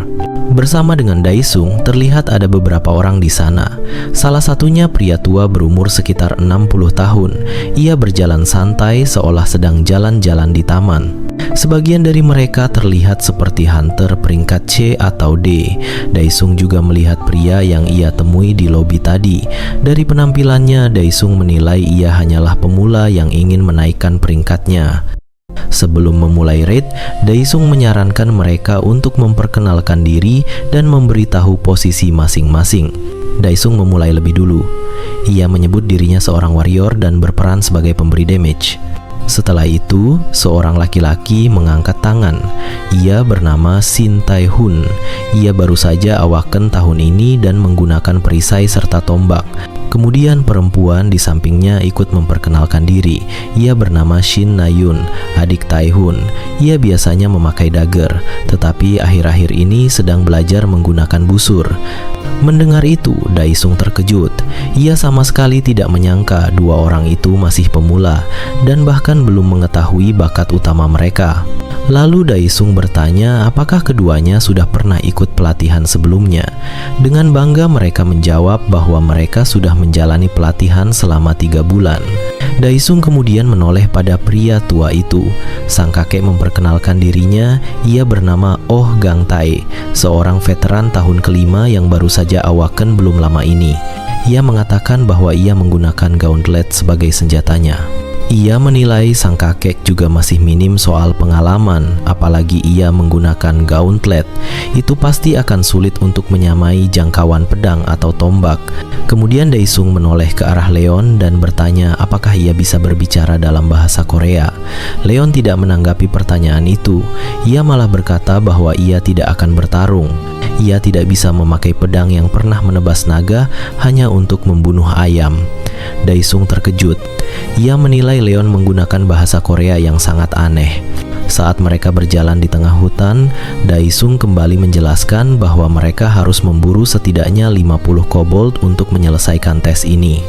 Bersama dengan Daesung, terlihat ada beberapa orang di sana. Salah satunya pria tua berumur sekitar 60 tahun. Ia berjalan santai seolah sedang jalan-jalan di taman. Sebagian dari mereka terlihat seperti hunter peringkat C atau D. Daesung juga melihat pria yang ia temui di lobi tadi. Dari penampilannya, Daesung menilai ia hanyalah pemula yang ingin menaikkan peringkatnya. Sebelum memulai raid, Daesung menyarankan mereka untuk memperkenalkan diri dan memberitahu posisi masing-masing. Daesung memulai lebih dulu. Ia menyebut dirinya seorang warrior dan berperan sebagai pemberi damage. Setelah itu, seorang laki-laki mengangkat tangan. Ia bernama Shin Tae-hun. Ia baru saja awaken tahun ini dan menggunakan perisai serta tombak. Kemudian perempuan di sampingnya ikut memperkenalkan diri. Ia bernama Shin Na-yun, adik Tae-hun. Ia biasanya memakai dagger, tetapi akhir-akhir ini sedang belajar menggunakan busur. Mendengar itu, Daesung terkejut. Ia sama sekali tidak menyangka dua orang itu masih pemula dan bahkan belum mengetahui bakat utama mereka. Lalu Daesung bertanya apakah keduanya sudah pernah ikut pelatihan sebelumnya. Dengan bangga mereka menjawab bahwa mereka sudah menjalani pelatihan selama 3 bulan. Daesung kemudian menoleh pada pria tua itu. Sang kakek memperkenalkan dirinya. Ia bernama Oh Gang Tae, seorang veteran tahun kelima yang baru saja awaken belum lama ini. Ia mengatakan bahwa ia menggunakan gauntlet sebagai senjatanya. Ia menilai sang kakek juga masih minim soal pengalaman, apalagi ia menggunakan gauntlet. Itu pasti akan sulit untuk menyamai jangkauan pedang atau tombak. Kemudian Daesung menoleh ke arah Leon dan bertanya apakah ia bisa berbicara dalam bahasa Korea. Leon tidak menanggapi pertanyaan itu. Ia malah berkata bahwa ia tidak akan bertarung. Ia tidak bisa memakai pedang yang pernah menebas naga hanya untuk membunuh ayam. Daesung terkejut. Ia menilai Leon menggunakan bahasa Korea yang sangat aneh. Saat mereka berjalan di tengah hutan, Daesung kembali menjelaskan bahwa mereka harus memburu setidaknya 50 kobold untuk menyelesaikan tes ini.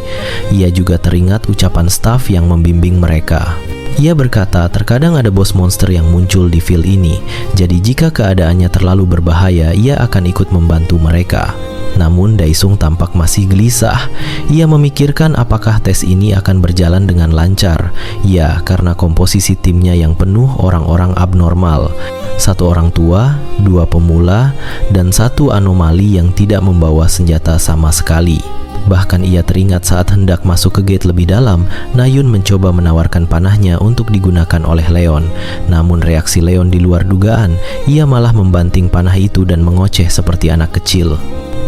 Ia juga teringat ucapan staf yang membimbing mereka. Ia berkata terkadang ada bos monster yang muncul di field ini, jadi jika keadaannya terlalu berbahaya, ia akan ikut membantu mereka. Namun Daesung tampak masih gelisah. Ia memikirkan apakah tes ini akan berjalan dengan lancar. Ya, karena komposisi timnya yang penuh orang-orang abnormal. 1 orang tua, 2 pemula, dan 1 anomali yang tidak membawa senjata sama sekali. Bahkan ia teringat saat hendak masuk ke gate lebih dalam, Na-yun mencoba menawarkan panahnya untuk digunakan oleh Leon. Namun reaksi Leon di luar dugaan. Ia malah membanting panah itu dan mengoceh seperti anak kecil.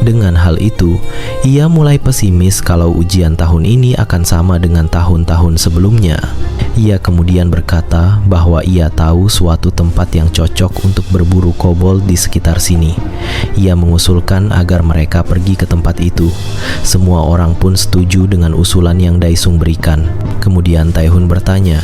Dengan hal itu, ia mulai pesimis kalau ujian tahun ini akan sama dengan tahun-tahun sebelumnya. Ia kemudian berkata bahwa ia tahu suatu tempat yang cocok untuk berburu kobold di sekitar sini. Ia mengusulkan agar mereka pergi ke tempat itu. Semua orang pun setuju dengan usulan yang Daesung berikan. Kemudian Tae-hun bertanya,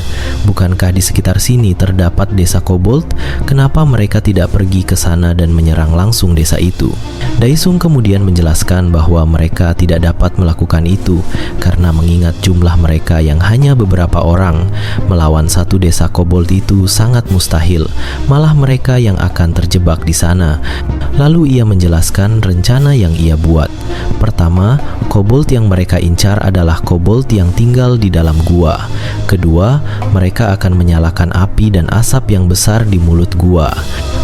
bukankah di sekitar sini terdapat desa kobold? Kenapa mereka tidak pergi ke sana dan menyerang langsung desa itu? Daesung kemudian menjelaskan bahwa mereka tidak dapat melakukan itu karena mengingat jumlah mereka yang hanya beberapa orang. Melawan satu desa kobold itu sangat mustahil, malah mereka yang akan terjebak di sana. Lalu ia menjelaskan rencana yang ia buat. Pertama, kobold yang mereka incar adalah kobold yang tinggal di dalam gua. Kedua, mereka akan menyalakan api dan asap yang besar di mulut gua.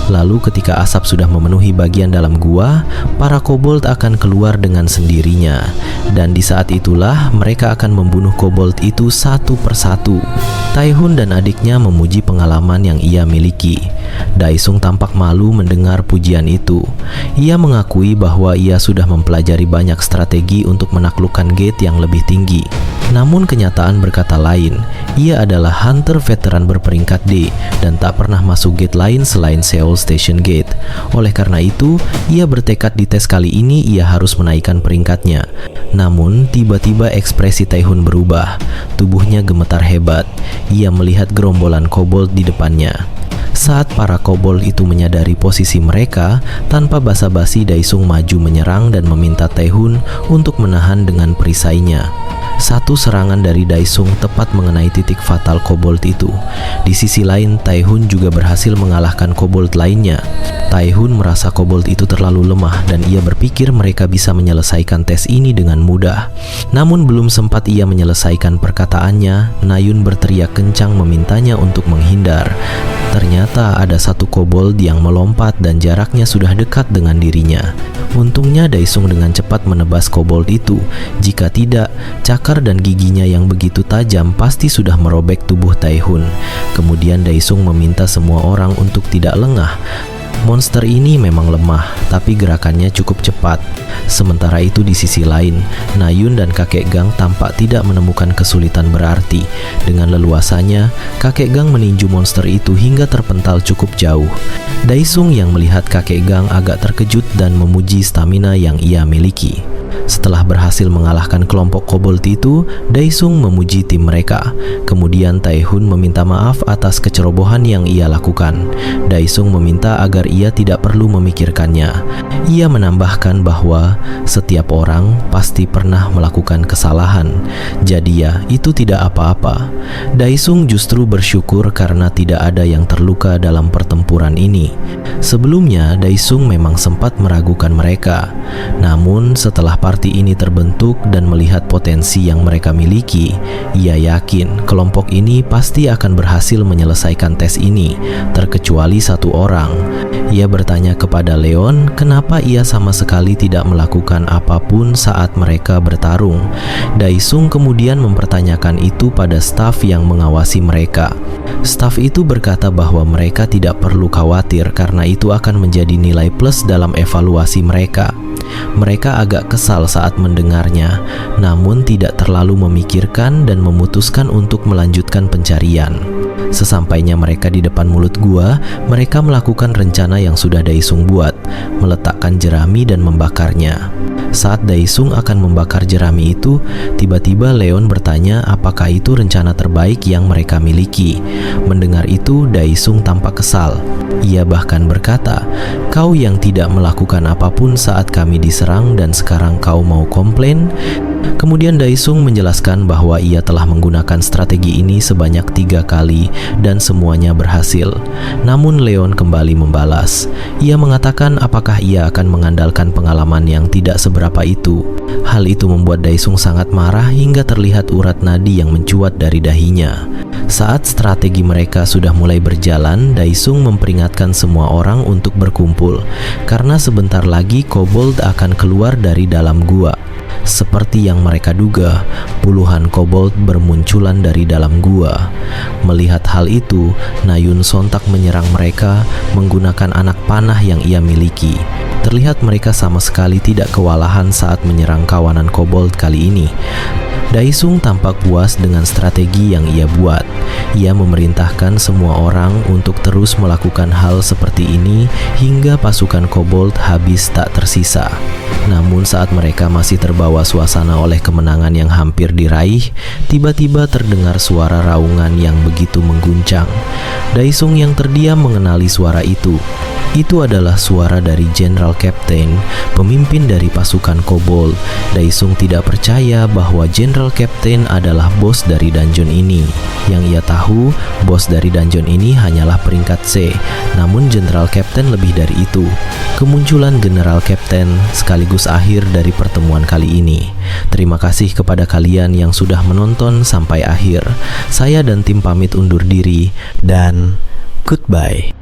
Lalu ketika asap sudah memenuhi bagian dalam gua, para kobold akan keluar dengan sendirinya. Dan di saat itulah mereka akan membunuh kobold itu satu persatu. Tae-hun dan adiknya memuji pengalaman yang ia miliki. Daesung tampak malu mendengar pujian itu. Ia mengakui bahwa ia sudah mempelajari banyak strategi untuk menaklukkan gate yang lebih tinggi. Namun kenyataan berkata lain. Ia adalah hunter veteran berperingkat D dan tak pernah masuk gate lain selain Seoul Station Gate. Oleh karena itu, ia bertekad di tes kali ini ia harus menaikkan peringkatnya. Namun, tiba-tiba ekspresi Tae-hun berubah. Tubuhnya gemetar hebat. Ia melihat gerombolan kobold di depannya. Saat para kobold itu menyadari posisi mereka, tanpa basa-basi Daesung maju menyerang dan meminta Tae-hun untuk menahan dengan perisainya. Satu serangan dari Daesung tepat mengenai titik fatal kobold itu. Di sisi lain, Tae-hun juga berhasil mengalahkan kobold lainnya. Tae-hun merasa kobold itu terlalu lemah dan ia berpikir mereka bisa menyelesaikan tes ini dengan mudah. Namun belum sempat ia menyelesaikan perkataannya, Nayun berteriak kencang memintanya untuk menghindar. Ternyata ada satu kobold yang melompat dan jaraknya sudah dekat dengan dirinya. Untungnya Daesung dengan cepat menebas kobold itu. Jika tidak, cakar dan giginya yang begitu tajam pasti sudah merobek tubuh Tae-hun. Kemudian Daesung meminta semua orang untuk tidak lengah. Monster ini memang lemah, tapi gerakannya cukup cepat. Sementara itu di sisi lain, Nayun dan kakek Gang tampak tidak menemukan kesulitan berarti. Dengan leluasanya, kakek Gang meninju monster itu hingga terpental cukup jauh. Daesung yang melihat kakek Gang agak terkejut dan memuji stamina yang ia miliki. Setelah berhasil mengalahkan kelompok kobold itu, Daesung memuji tim mereka. Kemudian Tae-hun meminta maaf atas kecerobohan yang ia lakukan. Daesung meminta agar ia tidak perlu memikirkannya. Ia menambahkan bahwa setiap orang pasti pernah melakukan kesalahan. Jadi ya, itu tidak apa-apa. Daesung justru bersyukur karena tidak ada yang terluka dalam pertempuran ini. Sebelumnya, Daesung memang sempat meragukan mereka. Namun setelah parti ini terbentuk dan melihat potensi yang mereka miliki, ia yakin kelompok ini pasti akan berhasil menyelesaikan tes ini, terkecuali satu orang. Ia bertanya kepada Leon kenapa ia sama sekali tidak melakukan apapun saat mereka bertarung. Daesung kemudian mempertanyakan itu pada staf yang mengawasi mereka. Staf itu berkata bahwa mereka tidak perlu khawatir karena itu akan menjadi nilai plus dalam evaluasi mereka. Mereka agak kesal saat mendengarnya, namun tidak terlalu memikirkan dan memutuskan untuk melanjutkan pencarian. Sesampainya mereka di depan mulut gua, mereka melakukan rencana yang sudah Daesung buat, meletakkan jerami dan membakarnya. Saat Daesung akan membakar jerami itu, tiba-tiba Leon bertanya apakah itu rencana terbaik yang mereka miliki. Mendengar itu, Daesung tampak kesal. Ia bahkan berkata, "Kau yang tidak melakukan apapun saat kami diserang dan sekarang kau mau komplain?" Kemudian Daesung menjelaskan bahwa ia telah menggunakan strategi ini sebanyak 3 kali dan semuanya berhasil. Namun Leon kembali membalas. Ia mengatakan apakah ia akan mengandalkan pengalaman yang tidak seberapa itu. Hal itu membuat Daesung sangat marah hingga terlihat urat nadi yang mencuat dari dahinya. Saat strategi mereka sudah mulai berjalan, Daesung memperingatkan semua orang untuk berkumpul karena sebentar lagi kobold akan keluar dari dalam gua. Seperti yang mereka duga, puluhan kobold bermunculan dari dalam gua. Melihat hal itu, Nayun sontak menyerang mereka menggunakan anak panah yang ia miliki. Terlihat mereka sama sekali tidak kewalahan saat menyerang kawanan kobold kali ini. Daesung tampak puas dengan strategi yang ia buat. Ia memerintahkan semua orang untuk terus melakukan hal seperti ini hingga pasukan kobold habis tak tersisa. Namun saat mereka masih terbawa suasana oleh kemenangan yang hampir diraih, tiba-tiba terdengar suara raungan yang begitu mengguncang. Daesung yang terdiam mengenali suara itu. Itu adalah suara dari General Captain, pemimpin dari pasukan kobold. Daesung tidak percaya bahwa General Captain adalah bos dari dungeon ini. Yang ia tahu, bos dari dungeon ini hanyalah peringkat C, namun General Captain lebih dari itu. Kemunculan General Captain sekaligus akhir dari pertemuan kali ini. Terima kasih kepada kalian yang sudah menonton sampai akhir. Saya dan tim pamit undur diri dan goodbye.